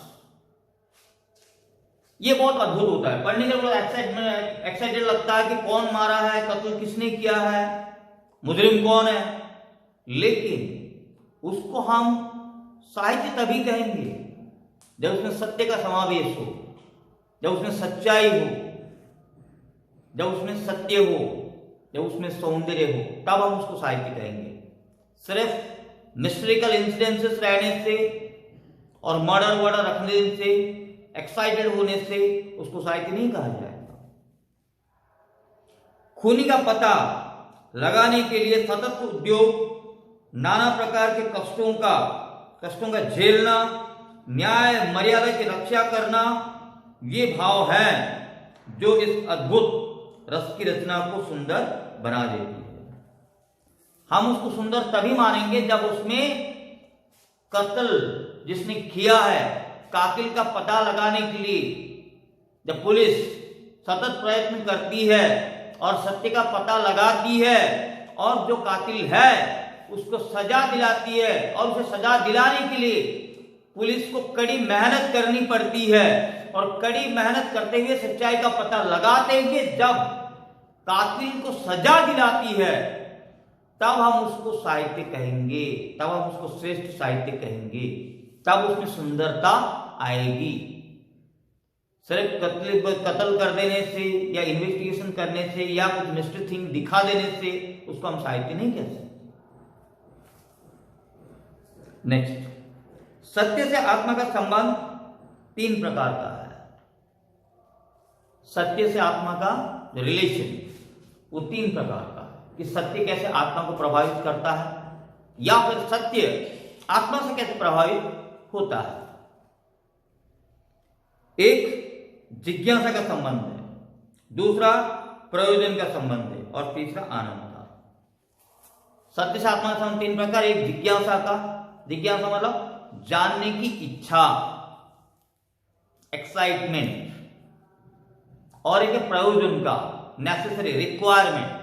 ये बहुत अद्भुत होता है। पढ़ने के बाद एक्साइटेड लगता है कि कौन मारा है, कत्ल किसने किया है, मुजरिम कौन है, लेकिन उसको हम साहित्य तभी कहेंगे जब उसमें सत्य का समावेश हो, जब उसमें सच्चाई हो, जब उसमें सत्य हो, जब उसमें सौंदर्य हो, तब हम उसको साहित्य कहेंगे। सिर्फ मिस्ट्रिकल इंसिडेंसेस रहने से और मर्डर रखने से, एक्साइटेड होने से उसको साहित्य नहीं कहा जाएगा। खूनी का पता लगाने के लिए सतत उद्योग, नाना प्रकार के कष्टों का झेलना, न्याय मर्यादा की रक्षा करना, ये भाव है जो इस अद्भुत रस की रचना को सुंदर बना देती है। हम उसको सुंदर तभी मानेंगे जब उसमें कत्ल जिसने किया है, कातिल का पता लगाने के लिए जब पुलिस सतत प्रयत्न करती है और सत्य का पता लगाती है और जो कातिल है उसको सजा दिलाती है, और उसे सजा दिलाने के लिए पुलिस को कड़ी मेहनत करनी पड़ती है, और कड़ी मेहनत करते हुए सच्चाई का पता लगाते हुए जब कातिल को सजा दिलाती है, तब हम उसको साहित्य कहेंगे, तब हम उसको श्रेष्ठ साहित्य कहेंगे, तब उसमें सुंदरता आएगी। सिर्फ कत्ल कर देने से या इन्वेस्टिगेशन करने से या कुछ मिस्ट्री थिंग दिखा देने से उसको हम साहित्य नहीं कह सकते। नेक्स्ट, सत्य से आत्मा का संबंध 3 प्रकार का है। सत्य से आत्मा का रिलेशन वो 3 प्रकार का है। कि सत्य कैसे आत्मा को प्रभावित करता है या फिर सत्य आत्मा से कैसे प्रभावित होता है। एक जिज्ञासा का संबंध है, दूसरा प्रयोजन का संबंध है और तीसरा आनंद का। सत्य से आत्मा का संबंध तीन प्रकार, एक जिज्ञासा मतलब जानने की इच्छा, एक्साइटमेंट, और एक प्रयोजन का, नेसेसरी, रिक्वायरमेंट,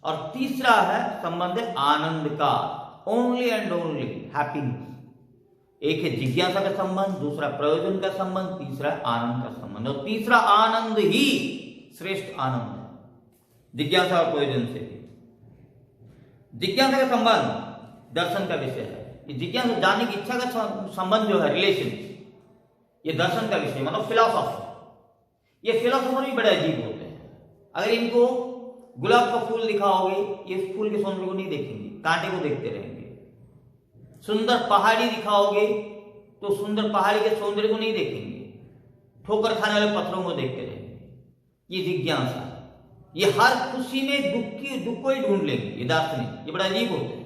और तीसरा है संबंध है आनंद का, ओनली एंड ओनली हैप्पीनेस। एक है जिज्ञासा का संबंध, दूसरा प्रयोजन का संबंध, तीसरा आनंद का संबंध, और तीसरा आनंद ही श्रेष्ठ आनंद है जिज्ञासा और प्रयोजन से। जिज्ञासा का संबंध दर्शन का विषय है। ये जिज्ञासा जानने की इच्छा का संबंध जो है, रिलेशन, ये दर्शन का विषय मतलब फिलॉसफी। ये फिलॉसफर भी बड़े अजीब होते हैं। अगर इनको गुलाब का फूल दिखाओगे, ये फूल के सौंदर्य को नहीं देखेंगे, कांटे को देखते रहेंगे। सुंदर पहाड़ी दिखाओगे तो सुंदर पहाड़ी के सौंदर्य को नहीं देखेंगे, ठोकर खाने वाले पत्थरों को देखते रहेंगे। ये जिज्ञासा, ये हर खुशी में दुख को ही ढूंढ लेंगे। ये दार्शनिक, ये बड़ा अजीब होते हैं।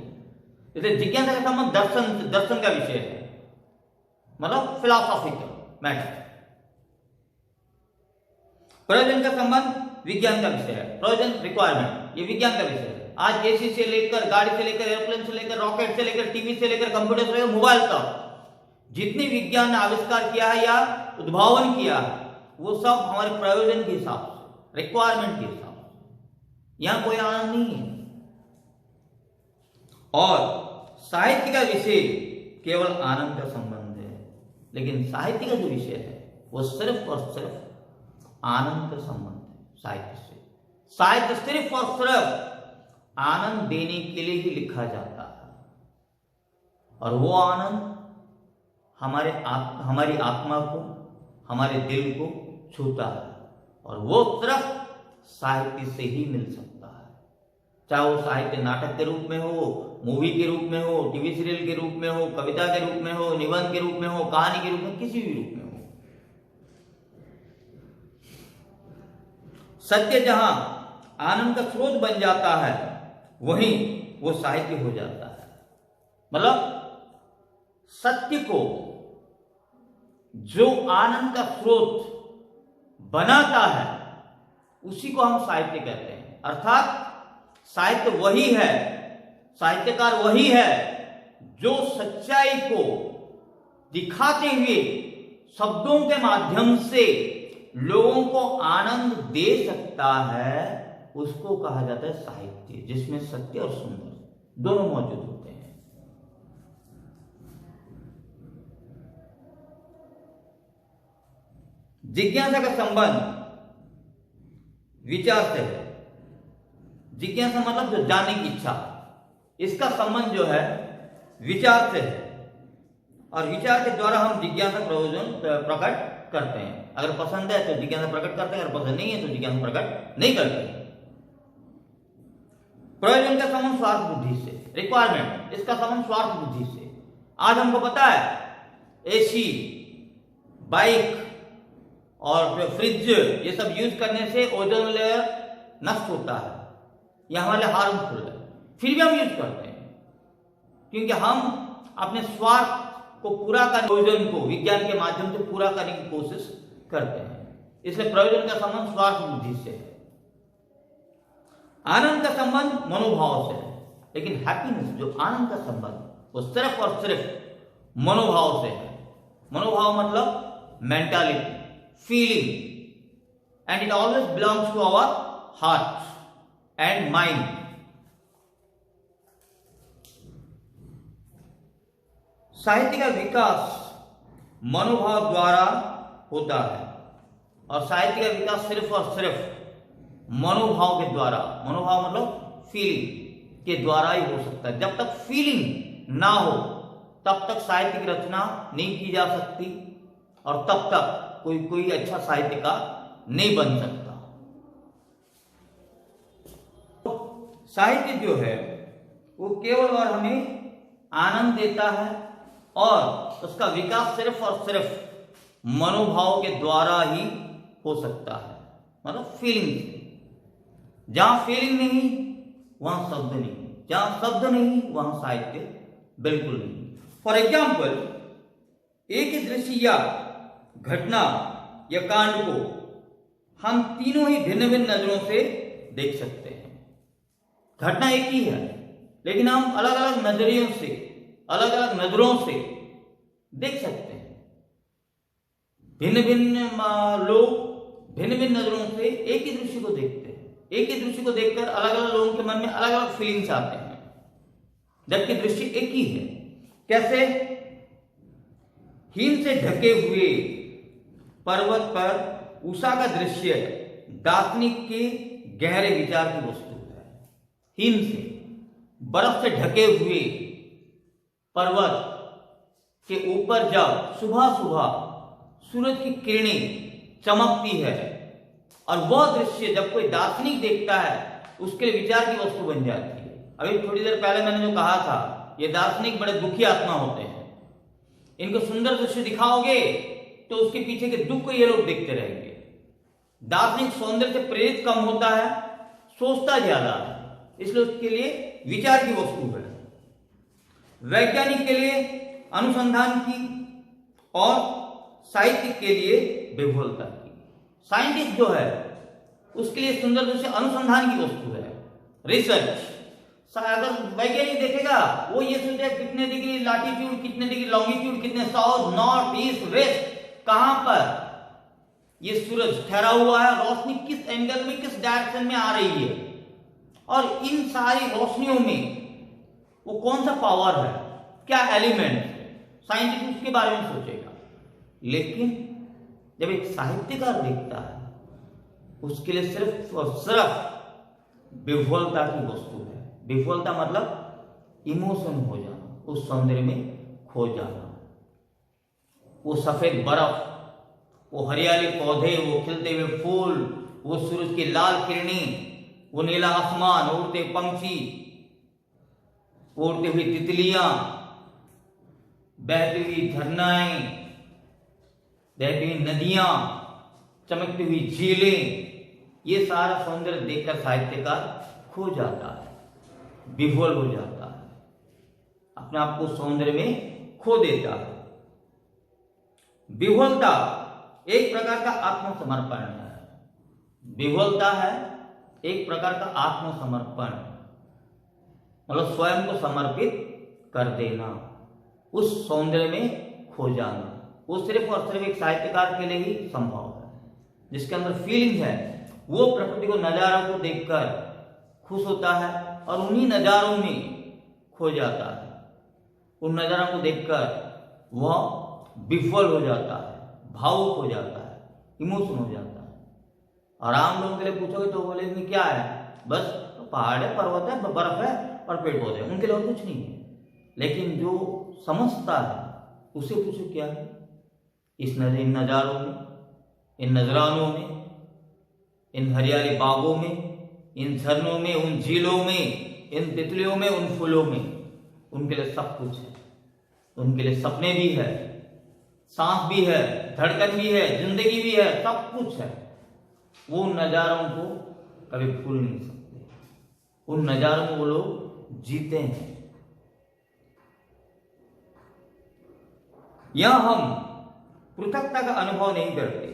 इसलिए जिज्ञासा का संबंध दर्शन का विषय है, मतलब फिलॉसॉफिकल मैटर। प्रयोजन का संबंध विज्ञान का विषय है, प्रयोजन रिक्वायरमेंट, ये विज्ञान का विषय है। आज एसी से लेकर, गाड़ी से लेकर, एयरप्लेन से लेकर, रॉकेट से लेकर, टीवी से लेकर, कंप्यूटर से लेकर, मोबाइल तक जितने विज्ञान ने आविष्कार किया है या उद्भावन किया है, वो सब हमारे प्रयोजन के हिसाब से, रिक्वायरमेंट के हिसाब से। यहां कोई आनंद नहीं है। और साहित्य का विषय केवल आनंद का संबंध है, लेकिन साहित्य का जो विषय है वो सिर्फ और सिर्फ आनंद का संबंध है। साहित्य से, साहित्य सिर्फ और सिर्फ आनंद देने के लिए ही लिखा जाता है, और वो आनंद हमारी आत्मा को, हमारे दिल को छूता है, और वो सिर्फ साहित्य से ही मिल सकता है। चाहे वो साहित्य नाटक के रूप में हो, मूवी के रूप में हो, टीवी सीरियल के रूप में हो, कविता के रूप में हो, निबंध के रूप में हो, कहानी के रूप में, किसी भी रूप में हो। सत्य जहां आनंद का स्रोत बन जाता है, वहीं वो साहित्य हो जाता है। मतलब सत्य को जो आनंद का स्रोत बनाता है, उसी को हम साहित्य कहते हैं। अर्थात साहित्य वही है, साहित्यकार वही है जो सच्चाई को दिखाते हुए शब्दों के माध्यम से लोगों को आनंद दे सकता है। उसको कहा जाता है साहित्य, जिसमें सत्य और सुंदर दोनों मौजूद होते हैं। जिज्ञासा का संबंध विचार से है। जिज्ञासा मतलब जो जानने की इच्छा, इसका संबंध जो है विचार से है, और विचार के द्वारा हम जिज्ञासा प्रयोजन प्रकट करते हैं। अगर पसंद है तो जिज्ञासा प्रकट करते हैं, अगर पसंद नहीं है तो जिज्ञासा प्रकट नहीं करते हैं। प्रयोजन का संबंध स्वार्थ बुद्धि से, रिक्वायरमेंट, इसका संबंध स्वार्थ बुद्धि से। आज हमको पता है एसी, बाइक और फ्रिज, ये सब यूज करने से ओजोन लेयर नष्ट होता है, यह हमारे हार्मफुल है, फिर भी हम यूज करते हैं, क्योंकि हम अपने स्वार्थ को पूरा करने, प्रयोजन को विज्ञान के माध्यम से पूरा करने की कोशिश करते हैं। इसलिए प्रयोजन का संबंध स्वार्थ बुद्धि से है। आनंद का संबंध मनोभाव से है, लेकिन हैप्पीनेस, जो आनंद का संबंध, वो सिर्फ और सिर्फ मनोभाव से है। मनोभाव मतलब mentality, feeling, and it always belongs to our heart and mind. साहित्य का विकास मनोभाव द्वारा होता है, और साहित्य का विकास सिर्फ और सिर्फ मनोभाव के द्वारा, मनोभाव मतलब फीलिंग के द्वारा ही हो सकता है। जब तक फीलिंग ना हो तब तक साहित्य की रचना नहीं की जा सकती, और तब तक कोई अच्छा साहित्यकार नहीं बन सकता। साहित्य जो है वो केवल और हमें आनंद देता है, और उसका विकास सिर्फ और सिर्फ मनोभाव के द्वारा ही हो सकता है, मतलब फीलिंग से। जहां फीलिंग नहीं वहां शब्द नहीं, जहां शब्द नहीं वहां साहित्य बिल्कुल नहीं। फॉर एग्जाम्पल, एक ही दृश्य या घटना या कांड को हम तीनों ही भिन्न भिन्न नजरों से देख सकते हैं। घटना एक ही है लेकिन हम अलग अलग नजरियों से, अलग अलग नजरों से देख सकते हैं। भिन्न भिन्न लोग भिन्न भिन्न नजरों से एक ही दृश्य को देखते हैं। एक ही दृश्य को देखकर अलग अलग लोगों के मन में अलग अलग फीलिंग्स आते हैं, जबकि दृश्य एक ही है। कैसे? हिम से ढके हुए पर्वत पर उषा का दृश्य दार्शनिक के गहरे विचार की वस्तु है। हिम से, बर्फ से ढके हुए पर्वत के ऊपर जब सुबह सुबह सूरज की किरणें चमकती है और वह दृश्य जब कोई दार्शनिक देखता है उसके विचार की वस्तु बन जाती है। अभी थोड़ी देर पहले मैंने जो कहा था, ये दार्शनिक बड़े दुखी आत्मा होते हैं। इनको सुंदर दृश्य दिखाओगे तो उसके पीछे के दुख को ये लोग देखते रहेंगे। दार्शनिक सौंदर्य से प्रेरित कम होता है, सोचता ज्यादा है, इसलिए उसके लिए विचार की वस्तु है। वैज्ञानिक के लिए अनुसंधान की और साहित्य के लिए विभुलता की। साइंटिस्ट जो है उसके लिए सुंदर दृश्य अनुसंधान की वस्तु है, रिसर्च। अगर वैज्ञानिक देखेगा वो ये सोचेगा कितने डिग्री लैटिट्यूड, कितने डिग्री लॉन्गिट्यूड, कितने साउथ, नॉर्थ, ईस्ट, वेस्ट, कहां पर ये सूरज ठहरा हुआ है, रोशनी किस एंगल में, किस डायरेक्शन में आ रही है, और इन सारी रोशनियों में वो कौन सा पावर है, क्या एलिमेंट है, साइंटिस्ट उसके बारे में सोचेगा। लेकिन जब एक साहित्यकार देखता है उसके लिए सिर्फ और सिर्फ विह्वलता की वस्तु है। विह्वलता मतलब इमोशन हो जाना, उस सौंदर्य में खो जाना। वो सफेद बर्फ, वो हरियाली पौधे, वो खिलते हुए फूल, वो सूरज की लाल किरणें, वो नीला आसमान, उड़ते पंछी, उड़ती हुई तितलियां, बहती हुई झरनाएं, बहती हुई नदियां, चमकती हुई झीलें, ये सारा सौंदर्य देखकर साहित्यकार खो जाता है, विह्वल हो जाता है, अपने आप को सौंदर्य में खो देता है। विह्वलता एक प्रकार का आत्मसमर्पण है। विह्वलता है एक प्रकार का आत्मसमर्पण, मतलब स्वयं को समर्पित कर देना, उस सौंदर्य में खो जाना। वो सिर्फ और सिर्फ एक साहित्यकार के लिए ही संभव है, जिसके अंदर फीलिंग है। वो प्रकृति को, नजारों को देखकर खुश होता है और उन्हीं नजारों में खो जाता है। उन नजारों को देखकर वह विह्वल हो जाता है, भावुक हो जाता है, इमोशन हो जाता है। और आम लोगों के लिए पूछोगे तो बोलेंगे क्या है, बस पहाड़ है, पर्वत है, बर्फ है और पेड़ पौधे, उनके लिए और कुछ नहीं है। लेकिन जो समझता है उसे पूछो क्या है, इन नजारों में, इन नजरानों में, इन हरियाली बागों में, इन झरनों में, उन झीलों में, इन तितलियों में, उन फूलों में, उनके लिए सब कुछ है। उनके लिए सपने भी है, सांस भी है, धड़कन भी है, जिंदगी भी है, सब कुछ है। वो उन नजारों को कभी भूल नहीं सकते, उन नजारों में वो लोग जीते हैं। यहां हम पृथकता का अनुभव नहीं करते।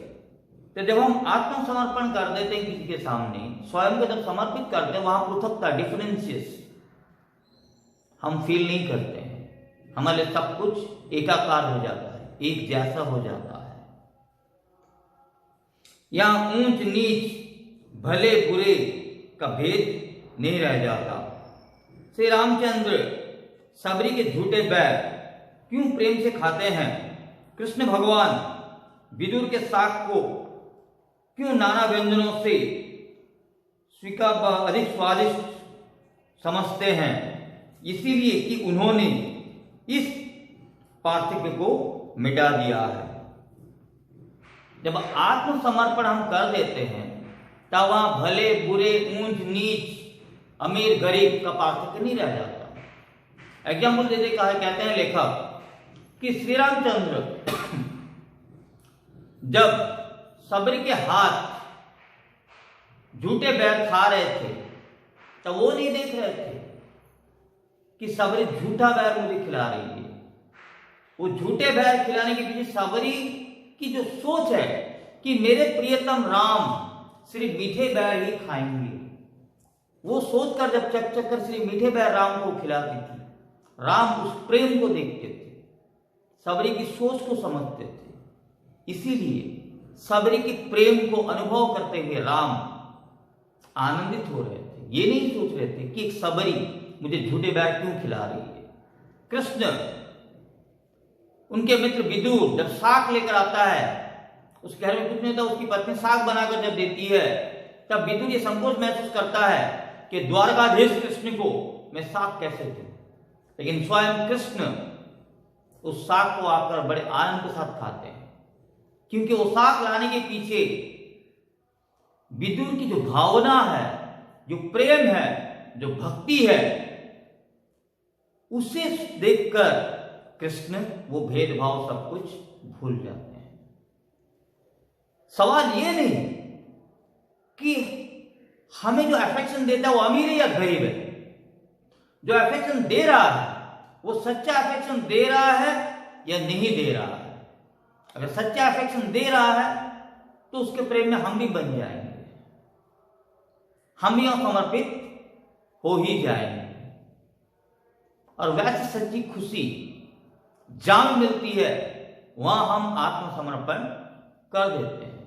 तो जब हम आत्मसमर्पण कर देते हैं किसी के सामने, स्वयं को जब समर्पित करते हैं, वहां पृथकता, डिफरेंशियस हम फील नहीं करते हैं। हमारे सब कुछ एकाकार हो जाता है, एक जैसा हो जाता है। यहां ऊंच नीच, भले बुरे का भेद नहीं रह जाता। श्री रामचंद्र सबरी के झूठे बैर क्यों प्रेम से खाते हैं? कृष्ण भगवान विदुर के साग को क्यों नाना व्यंजनों से स्वीकार अधिक स्वादिष्ट समझते हैं? इसीलिए कि उन्होंने इस पार्थक्य को मिटा दिया है। जब आत्मसमर्पण हम कर देते हैं तब वहां भले बुरे, ऊंच नीच, अमीर गरीब का पार्थक्य नहीं रह जाता। एग्जाम्पल देते कहते हैं लेखक कि श्री रामचंद्र जब सबरी के हाथ झूठे बैर खा रहे थे, तब वो नहीं देख रहे थे कि सबरी झूठा बैर मुझे खिला रही है। वो झूठे बैर खिलाने के पीछे सबरी की जो सोच है कि मेरे प्रियतम राम सिर्फ मीठे बैर ही खाएंगे, वो सोचकर जब चक चक कर सिर्फ मीठे बैर राम को खिलाती थी, राम उस प्रेम को देखते थे, सबरी की सोच को समझते थे। इसीलिए सबरी के प्रेम को अनुभव करते हुए राम आनंदित हो रहे थे। ये नहीं सोच रहे थे कि एक सबरी मुझे झूठे बैर क्यों खिला रही है। कृष्ण उनके मित्र विदुर जब साग लेकर आता है, उस घर में कुछ नहीं था, उसकी पत्नी साग बनाकर जब देती है, तब विदुर ये संकोच महसूस करता है कि द्वारकाधीश कृष्ण को मैं साग कैसे दूं। लेकिन स्वयं कृष्ण उस साग को आकर बड़े आनंद के साथ खाते हैं, क्योंकि वो साग लाने के पीछे विदुर की जो भावना है, जो प्रेम है, जो भक्ति है, उसे देखकर कृष्ण वो भेदभाव सब कुछ भूल जाते हैं। सवाल ये नहीं कि हमें जो अफेक्शन देता है वो अमीर है या गरीब है। जो अफेक्शन दे रहा है वो सच्चा अफेक्शन दे रहा है या नहीं दे रहा है। अगर सच्चा अफेक्शन दे रहा है तो उसके प्रेम में हम भी बन जाएंगे, हम भी समर्पित हो ही जाएंगे। और वैसे सच्ची खुशी जहां मिलती है वहां हम आत्मसमर्पण कर देते हैं,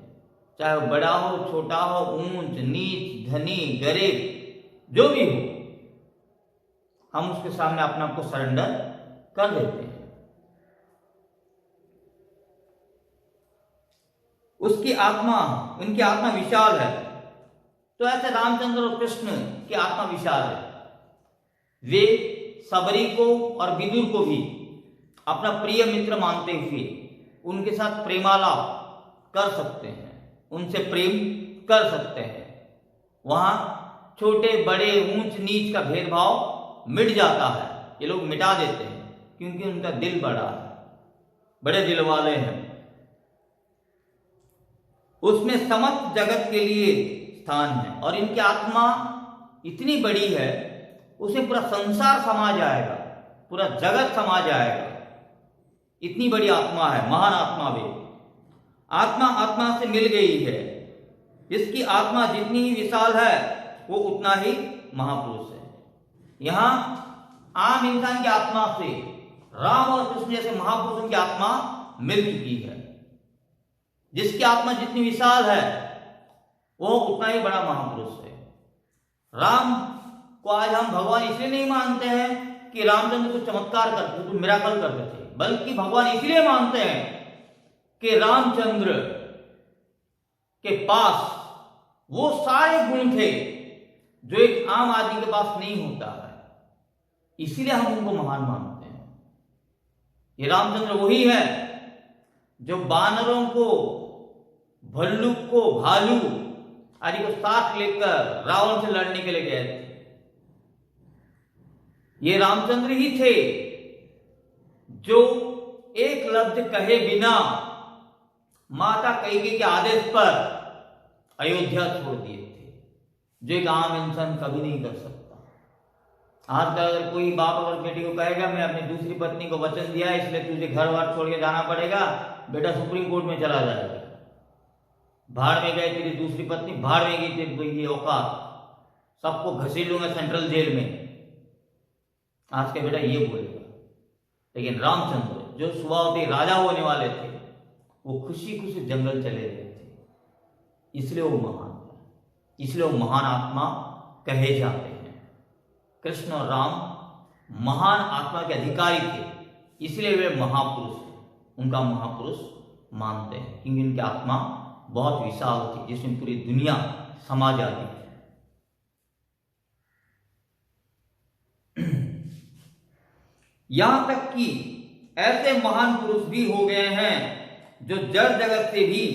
चाहे वो बड़ा हो, छोटा हो, ऊंच नीच, धनी गरीब, जो भी हो, हम उसके सामने अपने आप को सरेंडर कर देते हैं। उसकी आत्मा, उनकी आत्मा विशाल है, तो ऐसे रामचंद्र और कृष्ण की आत्मा विशाल है। वे सबरी को और विदुर को भी अपना प्रिय मित्र मानते हुए उनके साथ प्रेमालाप कर सकते हैं, उनसे प्रेम कर सकते हैं। वहां छोटे बड़े ऊंच नीच का भेदभाव मिट जाता है। ये लोग मिटा देते हैं क्योंकि उनका दिल बड़ा है, बड़े दिल वाले हैं। उसमें समस्त जगत के लिए स्थान है और इनकी आत्मा इतनी बड़ी है, उसे पूरा संसार समा जाएगा, पूरा जगत समा जाएगा। इतनी बड़ी आत्मा है, महान आत्मा वे। आत्मा आत्मा से मिल गई है। जिसकी आत्मा जितनी ही विशाल है वो उतना ही महापुरुष है। यहां आम इंसान की आत्मा से राम और कृष्ण जैसे महापुरुषों की आत्मा मिल चुकी है। जिसकी आत्मा जितनी विशाल है वो उतना ही बड़ा महापुरुष है। राम को आज हम भगवान इसलिए नहीं मानते हैं कि रामचंद्र को चमत्कार करते थे, मिराकल करते थे, बल्कि भगवान इसलिए मानते हैं कि रामचंद्र के पास वो सारे गुण थे जो एक आम आदमी के पास नहीं होता है, इसीलिए हम उनको महान मानते हैं। ये रामचंद्र वही है जो बानरों को, भल्लुक को, भालू आदि को साथ लेकर रावण से लड़ने के लिए गए थे। ये रामचंद्र ही थे जो एक लफ्ज कहे बिना माता कैकेयी के आदेश पर अयोध्या छोड़ दिए थे, जो एक आम इंसान कभी नहीं कर सकता। आज का अगर कोई बाप अगर बेटी को कहेगा मैं अपनी दूसरी पत्नी को वचन दिया है इसलिए तुझे घर बार छोड़ के जाना पड़ेगा, बेटा सुप्रीम कोर्ट में चला जाएगा। भाड़ में गई तेरी दूसरी पत्नी, भाड़ में गई तेरी ये औकात, सबको घसीट लूंगा सेंट्रल जेल में, आज का बेटा ये बोलेगा। लेकिन रामचंद्र जो सुबह होते राजा होने वाले थे, वो खुशी खुशी जंगल चले गए थे, इसलिए वो महान है, इसलिए वो महान आत्मा कहे जाते हैं। कृष्ण और राम महान आत्मा के अधिकारी थे, इसलिए वे महापुरुष हैं, उनका महापुरुष मानते हैं, क्योंकि उनकी आत्मा बहुत विशाल थी जिसमें पूरी दुनिया समा जाती है। यहां तक कि ऐसे महान पुरुष भी हो गए हैं जो जड़ जगत से भी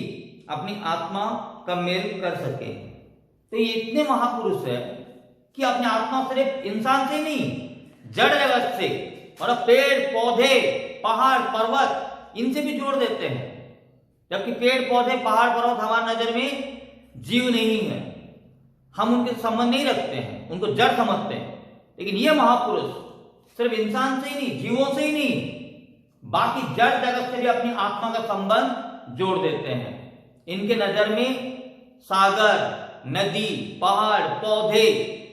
अपनी आत्मा का मेल कर सके। तो ये इतने महापुरुष है कि अपनी आत्मा सिर्फ इंसान से नहीं, जड़ जगत से, और पेड़ पौधे पहाड़ पर्वत इनसे भी जोड़ देते हैं। जबकि पेड़ पौधे पहाड़ पर्वत हमारी नजर में जीव नहीं है, हम उनके संबंध नहीं रखते हैं, उनको जड़ समझते हैं। लेकिन ये महापुरुष सिर्फ इंसान से ही नहीं, जीवों से ही नहीं, बाकी जड़ जगत से भी अपनी आत्मा का संबंध जोड़ देते हैं। इनके नजर में सागर, नदी, पहाड़, पौधे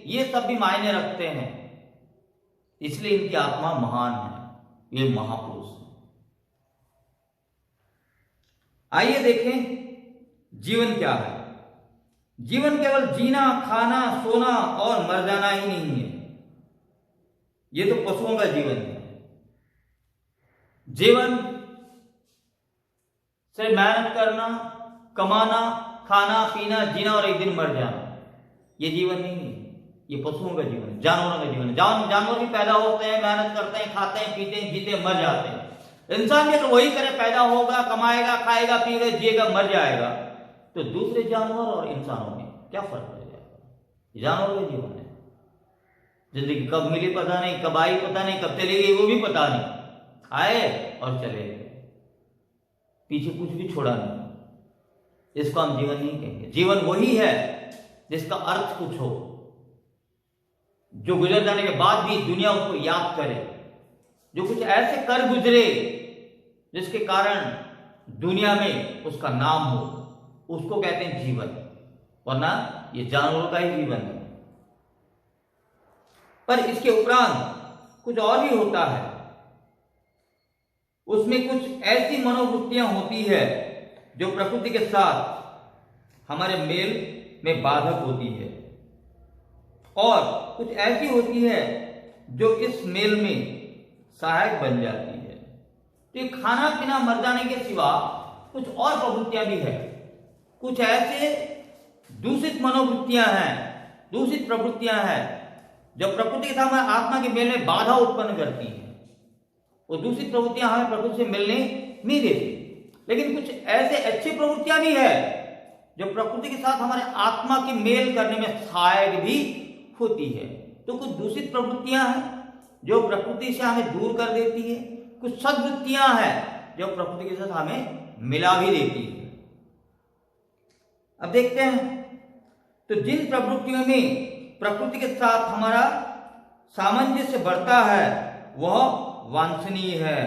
ये सब भी मायने रखते हैं, इसलिए इनकी आत्मा महान है। ये महापुरुष है। आइए देखें जीवन क्या है। जीवन केवल जीना, खाना, सोना और मर जाना ही नहीं है। ये तो पशुओं का जीवन है। जीवन से मेहनत करना, कमाना, खाना, पीना, जीना और एक दिन मर जाना, ये जीवन नहीं है। ये पशुओं का जीवन है, जानवरों का जीवन है। जानवर भी पैदा होते हैं, मेहनत करते हैं, खाते हैं, पीते हैं, जीते, मर जाते हैं। इंसान भी अगर वही करे, पैदा होगा, कमाएगा, खाएगा, पिएगा, जिएगा, मर जाएगा, तो दूसरे जानवर और इंसानों में क्या फर्क पड़ जाएगा? जानवरों का जीवन है। जिंदगी कब मिली पता नहीं, कब आई पता नहीं, कब चली गई वो भी पता नहीं। आए और चले गए, पीछे कुछ भी छोड़ा नहीं। इसको हम जीवन नहीं कहेंगे। जीवन वही है जिसका अर्थ कुछ हो, जो गुजर जाने के बाद भी दुनिया उसको याद करे, जो कुछ ऐसे कर गुजरे जिसके कारण दुनिया में उसका नाम हो, उसको कहते हैं जीवन। वरना ये जानवरों का ही जीवन है। पर इसके उपरांत कुछ और भी होता है। उसमें कुछ ऐसी मनोवृत्तियां होती है जो प्रकृति के साथ हमारे मेल में बाधक होती है, और कुछ ऐसी होती है जो इस मेल में सहायक बन जाती है। तो ये खाना पीना मर जाने के सिवा कुछ और प्रवृत्तियां भी है। कुछ ऐसे दूषित मनोवृत्तियां हैं, दूषित प्रवृत्तियां हैं जो प्रकृति के साथ हमारे आत्मा के मेल में बाधा उत्पन्न करती हैं। वो दूषित प्रवृत्तियां हमें प्रकृति से मिलने नहीं देती। लेकिन कुछ ऐसे अच्छी प्रवृत्तियां भी है जो प्रकृति के साथ हमारे आत्मा के मेल करने में सहायक भी होती है। तो कुछ दूषित प्रवृत्तियां हैं जो प्रकृति से हमें दूर कर देती है, कुछ सद्वृत्तियां हैं जो प्रकृति के साथ हमें मिला भी देती है। अब देखते हैं, तो जिन प्रवृत्तियों में प्रकृति के साथ हमारा सामंजस्य बढ़ता है वह वांछनीय है।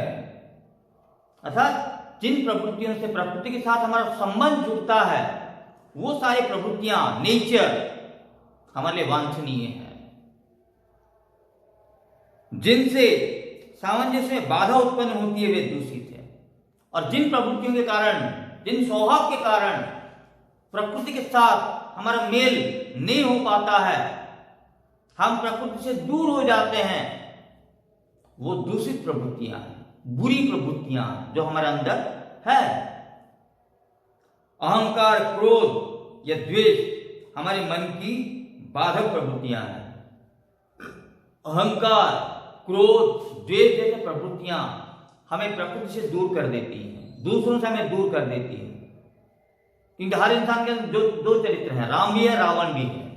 अर्थात जिन प्रवृत्तियों से प्रकृति के साथ हमारा संबंध जुड़ता है वो सारी प्रवृत्तियां, नेचर हमारे लिए वांछनीय है। जिनसे सामंजस्य में बाधा उत्पन्न होती है वे दूषित है। और जिन प्रवृत्तियों के कारण, जिन स्वभाव के कारण प्रकृति के साथ हमारा मेल नहीं हो पाता है, हम प्रकृति से दूर हो जाते हैं, वो दूषित प्रवृत्तियां हैं, बुरी प्रवृत्तियां जो हमारे अंदर है। अहंकार, क्रोध या द्वेष हमारे मन की बाधक प्रवृत्तियां हैं। अहंकार, क्रोध, द्वेष जैसे प्रवृत्तियां हमें प्रकृति से दूर कर देती हैं, दूसरों से हमें दूर कर देती हैं। क्योंकि हर इंसान के अंदर दो चरित्र हैं, राम भी है, रावण भी है।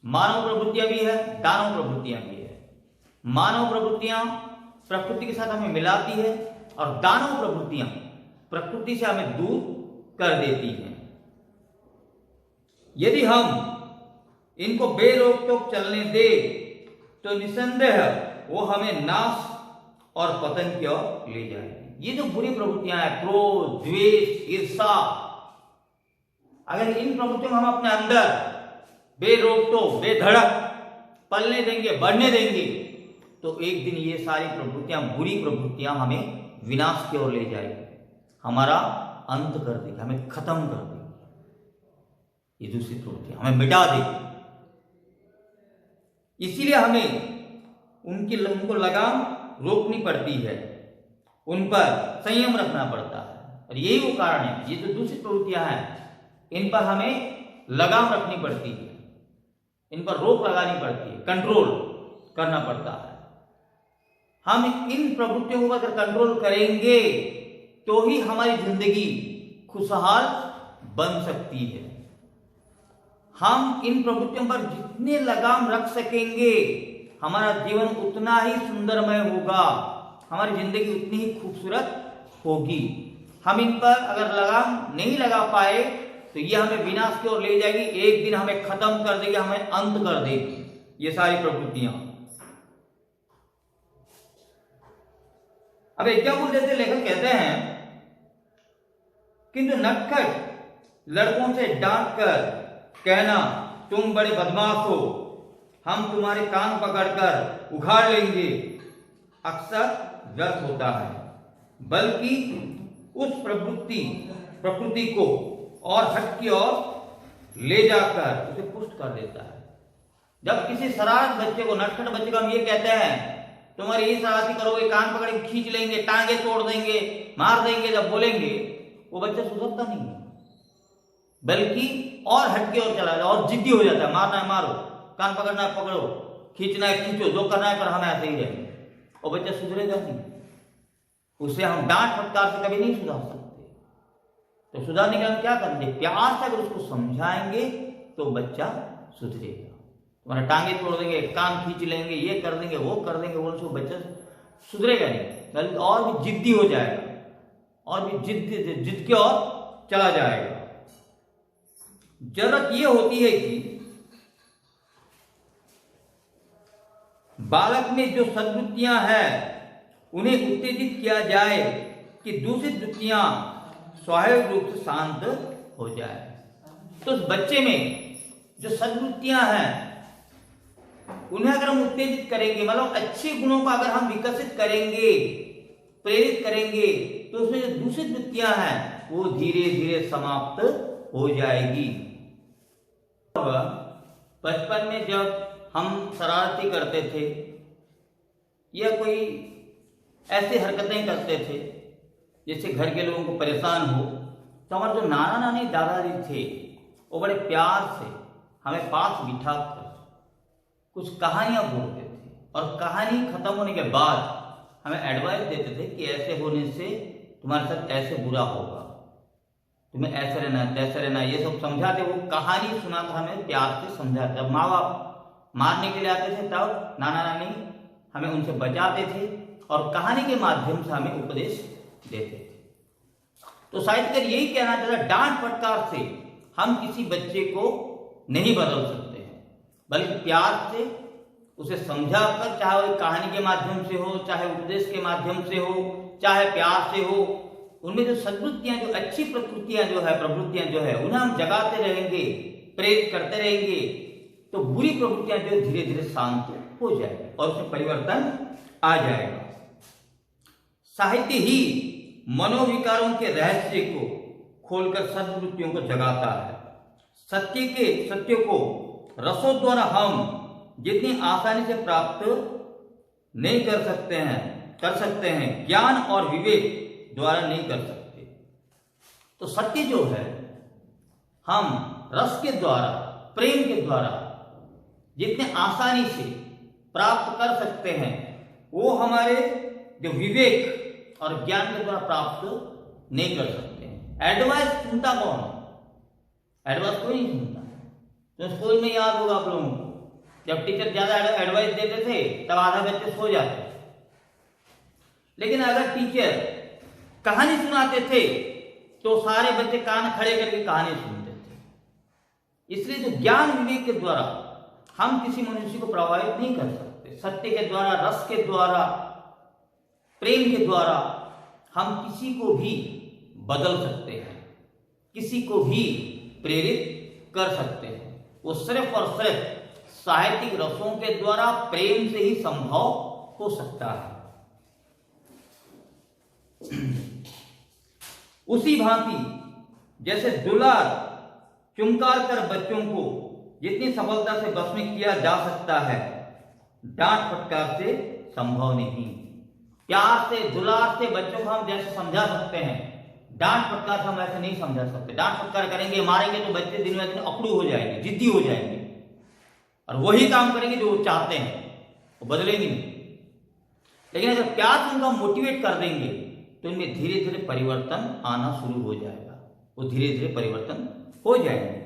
मानव प्रवृत्तियां भी है, दानव प्रवृत्तियां भी है। मानव प्रवृत्तियां प्रकृति के साथ हमें मिलाती है और दानव प्रवृत्तियां प्रकृति से हमें दूर कर देती हैं। यदि हम इनको बेरोक टोक चलने दे तो निसंदेह वो हमें नाश और पतन की ओर ले जाएगी। ये जो बुरी प्रवृत्तियां हैं, क्रोध, द्वेष, ईर्ष्या, अगर इन प्रवृत्तियों को हम अपने अंदर बेरोक टोक, बेधड़क पलने देंगे, बढ़ने देंगे, तो एक दिन ये सारी प्रवृत्तियां, बुरी प्रवृत्तियां हमें विनाश की ओर ले जाएगी, हमारा अंत कर देगी, हमें खत्म कर देगी। ये दूसरी प्रवृत्तियां हमें मिटा देगी। इसीलिए हमें उनको लगाम रोकनी पड़ती है, उन पर संयम रखना पड़ता है। और यही वो कारण है, ये जो दूसरी प्रवृत्तियां हैं इन पर हमें लगाम रखनी पड़ती है, इन पर रोक लगानी पड़ती है, कंट्रोल करना पड़ता है। हम इन प्रवृत्तियों को अगर कंट्रोल करेंगे तो ही हमारी जिंदगी खुशहाल बन सकती है। हम इन प्रवृत्तियों पर जितने लगाम रख सकेंगे हमारा जीवन उतना ही सुंदरमय होगा, हमारी जिंदगी उतनी ही खूबसूरत होगी। हम इन पर अगर लगाम नहीं लगा पाए तो ये हमें विनाश की ओर ले जाएगी, एक दिन हमें खत्म कर देगी, हमें अंत कर देगी ये सारी प्रवृत्तियां। अब एग्जाम्पल देते लेखक कहते हैं, किंतु नटखट लड़कों से डांट कर कहना तुम बड़े बदमाश हो, हम तुम्हारे कान पकड़कर उखाड़ लेंगे, अक्सर व्यर्थ होता है, बल्कि उस प्रकृति को और हट की ओर ले जाकर उसे पुष्ट कर देता है। जब किसी शरारत बच्चे को, नटखट बच्चे को हम ये कहते हैं तुम्हारी ये शरारती करोगे, कान पकड़ के खींच लेंगे, टांगे तोड़ देंगे, मार देंगे, जब बोलेंगे वो बच्चा सुधरता नहीं है, बल्कि और हटके और चला जाए और जिद्दी हो जाता है, मारना है मारो, कान पकड़ना है पकड़ो, खींचना है खींचो, जो करना है पर हम ऐसे ही रहेंगे, और बच्चा सुधरेगा नहीं। उसे हम डांट फटकार से कभी नहीं सुधार सकते। तो सुधारने के लिए हम क्या करेंगे? प्यार से अगर उसको समझाएंगे तो बच्चा सुधरेगा। तुम्हारे टांगे तोड़ देंगे, कान खींच लेंगे, ये कर देंगे, वो कर देंगे, वो बच्चा सुधरेगा नहीं, बल्कि और भी जिद्दी हो जाएगा, और भी जिद की ओर चला जाएगा। जरूरत ये होती है कि बालक में जो सद्वृत्तियां हैं उन्हें उत्तेजित किया जाए कि दूषित वृत्तियां स्वाभाविक रूप से शांत हो जाए। तो उस बच्चे में जो सद्वृत्तियां हैं उन्हें अगर हम उत्तेजित करेंगे, मतलब अच्छे गुणों को अगर हम विकसित करेंगे, प्रेरित करेंगे, तो उसमें जो दूषित वृत्तियां हैं वो धीरे धीरे समाप्त हो जाएगी। बचपन में जब हम शरारती करते थे या कोई ऐसी हरकतें करते थे जिससे घर के लोगों को परेशान हो, तो हमारे जो नाना नानी दादाजी थे वो बड़े प्यार से हमें पास बिठा कर कुछ कहानियां बोलते थे, और कहानी खत्म होने के बाद हमें एडवाइस देते थे कि ऐसे होने से तुम्हारे साथ ऐसे बुरा होगा, तुम्हें ऐसे रहना तैसे रहना, ये सब समझाते। वो कहानी सुनाकर हमें प्यार से समझाते। जब माँ बाप मारने के लिए आते थे तब नाना नानी हमें उनसे बचाते थे और कहानी के माध्यम से हमें उपदेश देते थे। तो साहित्यकार यही कहना चाहता है, डांट फटकार से हम किसी बच्चे को नहीं बदल सकते हैं, बल्कि प्यार से उसे समझाकर, चाहे वो कहानी के माध्यम से हो, चाहे उपदेश के माध्यम से हो, चाहे प्यार से हो, उनमें जो सद्वृत्तियां, जो अच्छी प्रवृत्तियां जो है उन्हें हम जगाते रहेंगे, प्रेरित करते रहेंगे, तो बुरी प्रवृत्तियां जो धीरे धीरे शांत हो जाएगी और उसमें परिवर्तन आ जाएगा। साहित्य ही मनोविकारों के रहस्य को खोलकर सद्वृत्तियों को जगाता है। सत्य को रसों द्वारा हम जितनी आसानी से प्राप्त नहीं कर सकते हैं, ज्ञान और विवेक द्वारा नहीं कर सकते। तो सत्य जो है हम रस के द्वारा, प्रेम के द्वारा जितने आसानी से प्राप्त कर सकते हैं, वो हमारे जो विवेक और ज्ञान के द्वारा प्राप्त नहीं कर सकते हैं। एडवाइस सुनता कौन? एडवाइस कोई नहीं सुनता। तो स्कूल में याद होगा आप लोगों को, जब टीचर ज्यादा एडवाइस देते थे तब आधा बच्चे सो जाते, लेकिन अगर टीचर कहानी सुनाते थे तो सारे बच्चे कान खड़े करके कहानी सुनते थे। इसलिए जो ज्ञान विवेक के द्वारा हम किसी मनुष्य को प्रभावित नहीं कर सकते, सत्य के द्वारा, रस के द्वारा, प्रेम के द्वारा हम किसी को भी बदल सकते हैं, किसी को भी प्रेरित कर सकते हैं। वो सिर्फ और सिर्फ साहित्यिक रसों के द्वारा, प्रेम से ही संभव हो सकता है। उसी भांति जैसे दुलार चुमकार कर बच्चों को जितनी सफलता से बस में किया जा सकता है, डांट फटकार से संभव नहीं। प्यार से, दुलार से बच्चों को हम जैसे समझा सकते हैं, डांट फटकार से हम ऐसे नहीं समझा सकते। डांट फटकार करेंगे, मारेंगे तो बच्चे दिन में दिन अकड़ू हो जाएंगे, जिद्दी हो जाएंगे, और वही काम करेंगे जो वो चाहते हैं, वो बदलेंगे नहीं। लेकिन अगर प्यार से उनको मोटिवेट कर देंगे तो इनमें धीरे धीरे परिवर्तन आना शुरू हो जाएगा, वो धीरे धीरे परिवर्तन हो जाएंगे।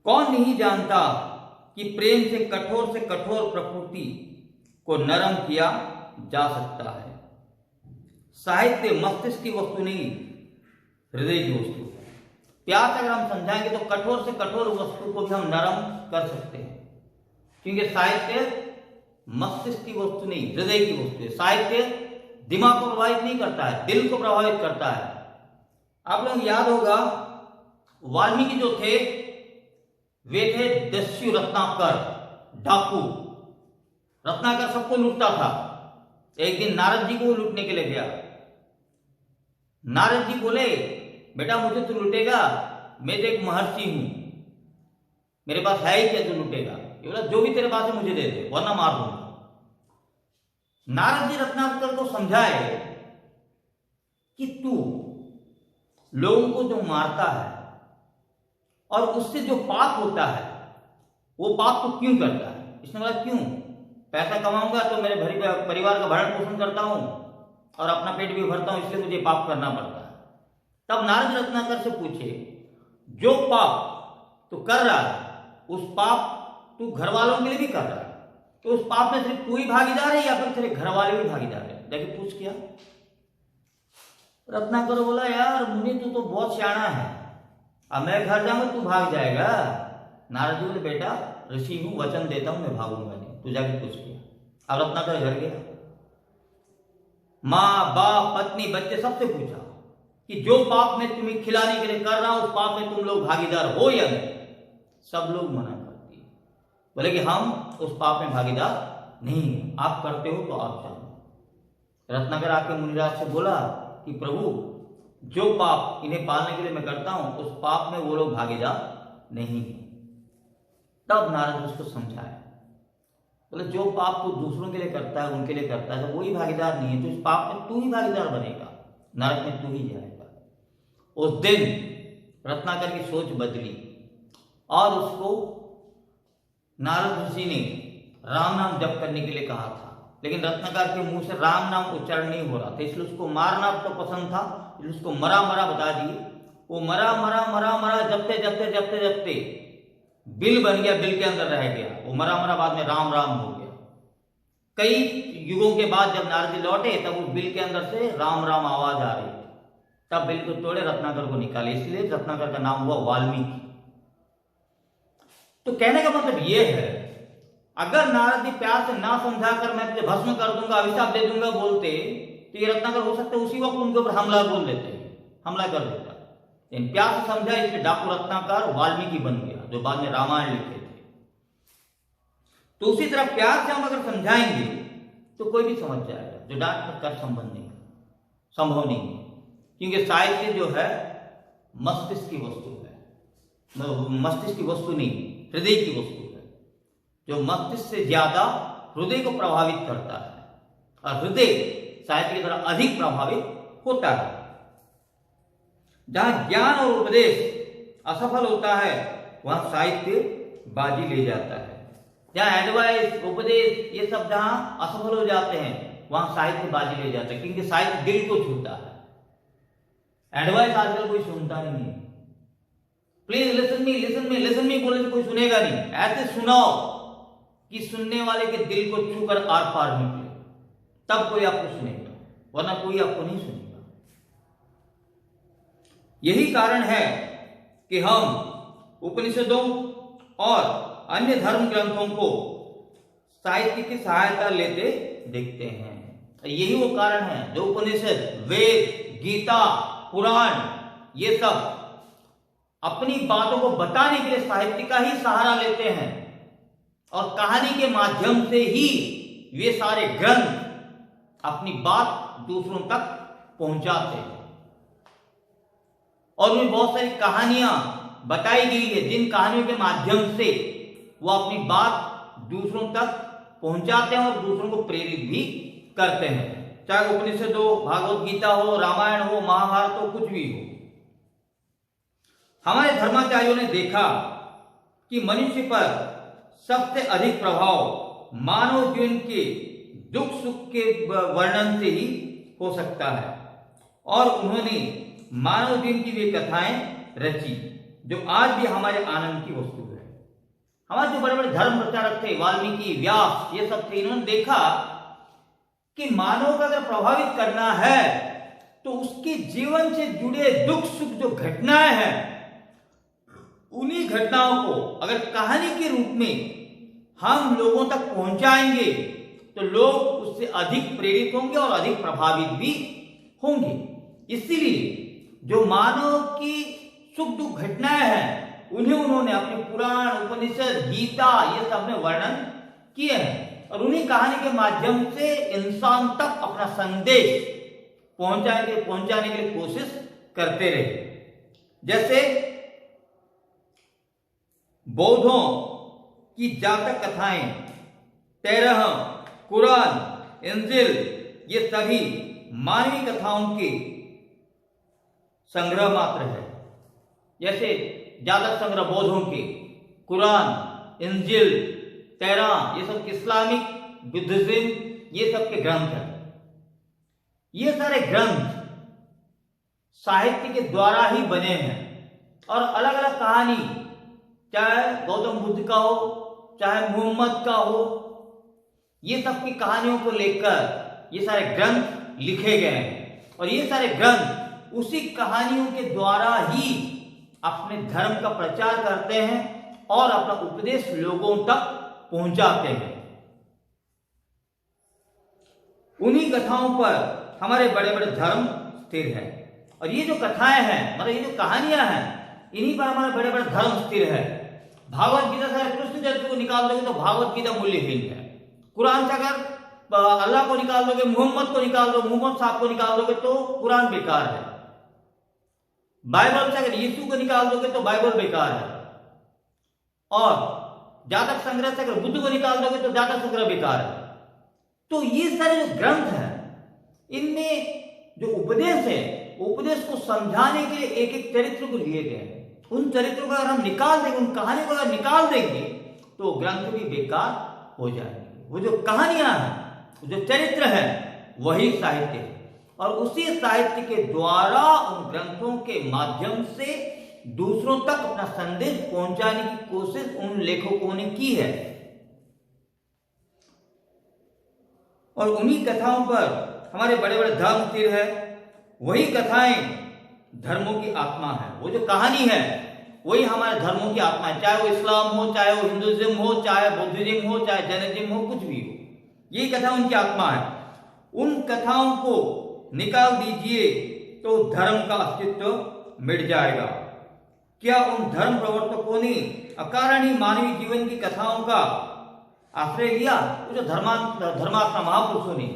कौन नहीं जानता कि प्रेम से कठोर प्रकृति को नरम किया जा सकता है। साहित्य मस्तिष्क की वस्तु नहीं, हृदय की वस्तु है। प्यार से अगर हम समझाएंगे तो कठोर से कठोर वस्तु को भी हम नरम कर सकते हैं, क्योंकि साहित्य मस्तिष्क की वस्तु नहीं, हृदय की वस्तु है। साहित्य दिमाग को प्रभावित नहीं करता है, दिल को प्रभावित करता है। आप लोग याद होगा वाल्मीकि जो थे वे थे दस्यु रत्नाकर, डाकू। रत्नाकर सबको लूटता था। एक दिन नारद जी को लूटने के लिए गया। नारद जी बोले, बेटा मुझे तो लूटेगा, मैं तो एक महर्षि हूं, मेरे पास है ही क्या जो लूटेगा? ये बोला जो भी तेरे पास है मुझे दे दे, वरना मार दूंगा। नारद जी रत्नाकर को समझाए कि तू लोगों को जो मारता है और उससे जो पाप होता है वो पाप तो क्यों करता है? इसने बोला क्यों? पैसा कमाऊंगा तो मेरे परिवार का भरण पोषण करता हूं और अपना पेट भी भरता हूं, इसलिए मुझे पाप करना पड़ता है। तब नारद रत्नाकर से पूछे, जो पाप तू कर रहा है उस पाप तू घर वालों के लिए भी कर रहा है, तो उस पाप में सिर्फ तू ही भागीदार है या फिर तेरे घर वाले भी भागीदार है? देखिए पूछ किया। रत्नाकर बोला, यार मुनि तू तो बहुत सियाना है, अब मैं घर जाऊंगा तू भाग जाएगा। नारद जी बोले, बेटा ऋषि हूं, वचन देता हूं, मैं भागूंगा नहीं, तू जाके पूछ किया। अब रत्नाकर घर गया, माँ बाप पत्नी बच्चे सबसे पूछा कि जो पाप मैं तुम्हें खिलाने के लिए कर रहा हूं उस पाप में तुम लोग भागीदार हो या नहीं? सब लोग मना कर दिए, बोले कि हम उस पाप में भागीदार नहीं है, आप करते हो तो आप जानो। रत्नाकर आके मुनिराज से बोला कि प्रभु जो पाप इन्हें पालने के लिए मैं करता हूं उस पाप में वो लोग भागीदार नहीं है। तब नारद उसको समझाया, बोले जो पाप तू दूसरों के लिए करता है उनके लिए करता है, तो वही भागीदार नहीं है, तो इस पाप में तू ही भागीदार बनेगा, नरक में तू ही जाएगा। उस दिन रत्नाकर की सोच बदली और उसको नारद ऋषि ने राम नाम जप करने के लिए कहा था, लेकिन रत्नाकर के मुंह से राम नाम उच्चारण नहीं हो रहा था, इसलिए उसको मारना तो पसंद था, इसलिए उसको मरा मरा बता दिए। वो मरा मरा मरा मरा जपते जपते जपते जपते बिल बन गया, बिल के अंदर रह गया। वो मरा मरा बाद में राम राम हो गया। कई युगों के बाद जब नारद जी लौटे तब उस बिल के अंदर से राम राम आवाज आ रही, तब बिल को तोड़े रत्नाकर को निकाले, इसलिए रत्नाकर का नाम हुआ वाल्मीकि। तो कहने का मतलब ये है, अगर नारद जी प्यार से ना समझाकर मैं तुझे भस्म कर दूंगा, अभिशाप दे दूंगा बोलते, तो ये रत्नाकर हो सकता है उसी वक्त उनके ऊपर हमला बोल देते, हमला कर देता। लेकिन प्यार से समझा, इसलिए डाकू रत्नाकर वाल्मीकि बन गया, जो बाद में रामायण लिखे थे। तो उसी तरह प्यार से हम अगर समझाएंगे तो कोई भी समझ जाएगा, जो डांट कर संबंध नहीं, संभव नहीं है, क्योंकि साहित्य जो है मस्तिष्क की वस्तु है, मस्तिष्क की वस्तु नहीं, हृदय की वस्तु है, जो मस्तिष्क से ज्यादा हृदय को प्रभावित करता है, और हृदय साहित्य की तरह अधिक प्रभावित होता है। जहां ज्ञान और उपदेश असफल होता है वहां साहित्य बाजी ले जाता है। जहां एडवाइस, उपदेश ये सब जहां असफल हो जाते हैं वहां साहित्य बाजी ले जाता है, क्योंकि साहित्य दिल को छूता है। एडवाइस आजकल कोई सुनता नहीं है। Please listen me, listen me, listen me बोले तो कोई सुनेगा नहीं। ऐसे सुनाओ कि सुनने वाले के दिल को छूकर आर पार निकले, तब कोई आपको सुनेगा, वरना कोई आपको नहीं सुनेगा। यही कारण है कि हम उपनिषदों और अन्य धर्म ग्रंथों को साहित्य की सहायता लेते देखते हैं। यही वो कारण है जो उपनिषद, वेद, गीता, पुराण ये सब अपनी बातों को बताने के लिए साहित्य का ही सहारा लेते हैं, और कहानी के माध्यम से ही वे सारे ग्रंथ अपनी बात दूसरों तक पहुंचाते हैं। और उनमें बहुत सारी कहानियां बताई गई है, जिन कहानियों के माध्यम से वो अपनी बात दूसरों तक पहुंचाते हैं और दूसरों को प्रेरित भी करते हैं, चाहे उपनिषद हो, भागवत गीता हो, रामायण हो, महाभारत हो, कुछ भी हो। हमारे धर्माचार्यों ने देखा कि मनुष्य पर सबसे अधिक प्रभाव मानव जीवन के दुख सुख के वर्णन से ही हो सकता है, और उन्होंने मानव जीवन की वे कथाएं रची जो आज भी हमारे आनंद की वस्तु है। हमारे जो बड़े बड़े धर्म प्रचारक थे, वाल्मीकि, व्यास, ये सब थे, इन्होंने देखा कि मानव को अगर प्रभावित करना है तो उसके जीवन से जुड़े दुख सुख जो घटनाएं हैं, उन्हीं घटनाओं को अगर कहानी के रूप में हम लोगों तक पहुंचाएंगे तो लोग उससे अधिक प्रेरित होंगे और अधिक प्रभावित भी होंगे। इसीलिए जो मानव की सुख दुख घटनाएं हैं उन्हें उन्होंने अपने पुराण, उपनिषद, गीता ये सब में वर्णन किए हैं और उन्हीं कहानी के माध्यम से इंसान तक अपना संदेश पहुंचाने के लिए कोशिश करते रहे। जैसे बौद्धों की जातक कथाएं, तेरह, कुरान, इंजिल ये सभी मानवीय कथाओं के संग्रह मात्र है। जैसे जातक संग्रह बौद्धों के, कुरान, इंजिल, तेरह ये सब इस्लामिक, बुद्धिज्म ये सब के ग्रंथ हैं। ये सारे ग्रंथ साहित्य के द्वारा ही बने हैं और अलग अलग कहानी, चाहे गौतम बुद्ध का हो, चाहे मोहम्मद का हो, ये सब की कहानियों को लेकर ये सारे ग्रंथ लिखे गए हैं और ये सारे ग्रंथ उसी कहानियों के द्वारा ही अपने धर्म का प्रचार करते हैं और अपना उपदेश लोगों तक पहुंचाते हैं। उन्हीं कथाओं पर हमारे बड़े बड़े धर्म स्थिर है और ये जो कथाएं हैं, मतलब ये जो कहानियां हैं, इन्हीं पर हमारे बड़े बड़े धर्म स्थिर है। भागवत गीता से अगर कृष्ण चरित्र को निकाल दोगे तो भागवत गीता मूल्यहीन है। कुरान से अगर अल्लाह को निकाल दोगे, मोहम्मद को निकाल दो, मोहम्मद साहब को निकाल दोगे तो कुरान बेकार है। बाइबल से अगर यीशु को निकाल दोगे तो बाइबल बेकार है और जातक संग्रह से अगर बुद्ध को निकाल दोगे तो जातक संग्रह बेकार है। तो ये सारे जो ग्रंथ हैं, इनमें जो उपदेश है, उपदेश को समझाने के लिए एक एक चरित्र को लिए गए हैं। उन चरित्रों को अगर हम निकाल देंगे, उन कहानियों को अगर निकाल देंगे तो ग्रंथ भी बेकार हो जाएंगे। वो जो कहानियां हैं, जो चरित्र है, वही साहित्य है और उसी साहित्य के द्वारा उन ग्रंथों के माध्यम से दूसरों तक अपना संदेश पहुंचाने की कोशिश उन लेखकों ने की है। और उन्हीं कथाओं पर हमारे बड़े बड़े धर्म स्थिर है। वही कथाएं धर्मों की आत्मा है। वो जो कहानी है वही हमारे धर्मों की आत्मा है, चाहे वो इस्लाम हो, चाहे वो हिंदुइज्म हो, चाहे बुद्धिज्म हो, चाहे जैनिज्म हो, कुछ भी हो, यही कथा उनकी आत्मा है। उन कथाओं को निकाल दीजिए तो धर्म का अस्तित्व मिट जाएगा। क्या उन धर्म प्रवर्तकों ने अकारण ही मानवीय जीवन की कथाओं का आश्रय लिया? वो जो धर्मात्मा महापुरुषों ने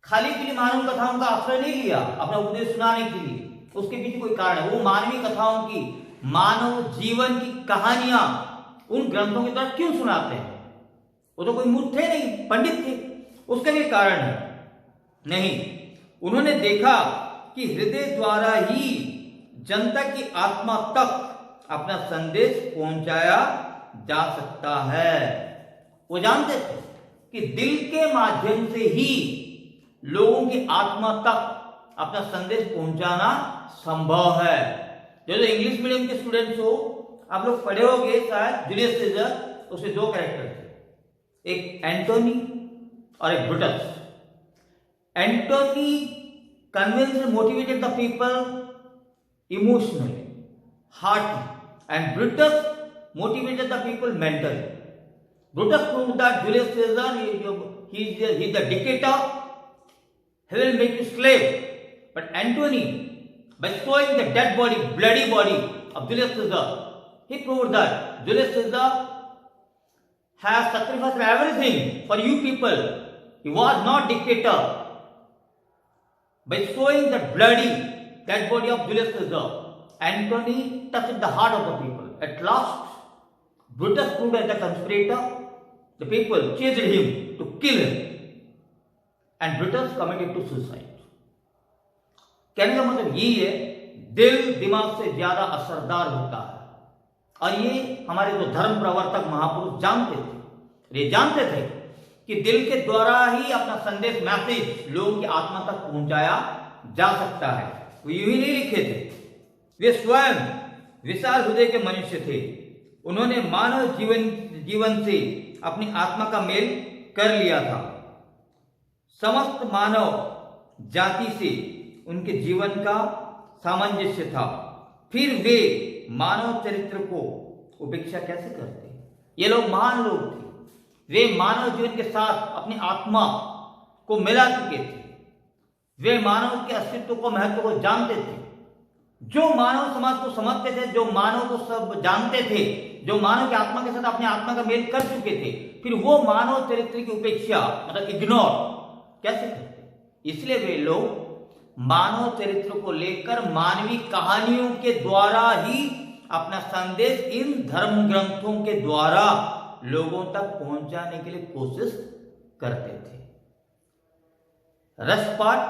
खाली के लिए मानव कथाओं का आश्रय नहीं लिया अपना उपदेश सुनाने के लिए, उसके पीछे कोई कारण है। वो मानवीय कथाओं की, मानव जीवन की कहानियां उन ग्रंथों की तरफ क्यों सुनाते हैं? वो तो कोई मूर्ख थे नहीं, पंडित थे, उसका भी कारण है। नहीं, उन्होंने देखा कि हृदय द्वारा ही जनता की आत्मा तक अपना संदेश पहुंचाया जा सकता है। वो जानते थे कि दिल के माध्यम से ही लोगों की आत्मा तक अपना संदेश पहुंचाना संभव है। जो इंग्लिश मीडियम के स्टूडेंट्स हो, आप लोग पढ़े होंगे शायद जूलियस सीजर, उसके दो कैरेक्टर थे, एक एंटोनी और एक Brutus. Antony convinced and motivated the people emotionally, heartily, and Brutus motivated the people mentally. Brutus proved that Julius Caesar, he is the dictator, he will make you slave. But Antony, by showing the dead body, bloody body of Julius Caesar, he proved that Julius Caesar has sacrificed everything for you people. He was not dictator. By showing the bloody dead body of Julius Caesar, Antony touched the heart of the people. At last, Brutus proved as a conspirator. The people chased him to kill him, and Brutus committed to suicide. कहने का मतलब यही है, दिल दिमाग से ज्यादा असरदार होता है और ये हमारे जो धर्म प्रवर्तक महापुरुष जानते थे। ये जानते थे कि दिल के द्वारा ही अपना संदेश, मैसेज लोगों की आत्मा तक पहुंचाया जा सकता है। वो यूं ही नहीं लिखे थे, वे स्वयं विशाल हृदय के मनुष्य थे। उन्होंने मानव जीवन से अपनी आत्मा का मेल कर लिया था। समस्त मानव जाति से उनके जीवन का सामंजस्य था, फिर वे मानव चरित्र को उपेक्षा कैसे करते? ये लोग महान लोग थे, वे मानव जीवन के साथ अपनी आत्मा को मिला चुके थे, वे मानव के अस्तित्व को, महत्व को जानते थे। जो मानव समाज को समझते थे, जो मानव को सब जानते थे, जो मानव की आत्मा के साथ अपनी आत्मा का मेल कर चुके थे, फिर वो मानव चरित्र की उपेक्षा मतलब इग्नोर कैसे करते? इसलिए वे लोग मानव चरित्र को लेकर मानवीय कहानियों के द्वारा ही अपना संदेश इन धर्म ग्रंथों के द्वारा लोगों तक पहुंचाने के लिए कोशिश करते थे। Rest part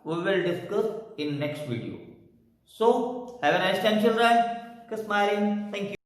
we will discuss in next video. So have a nice time children. Keep smiling. Thank you.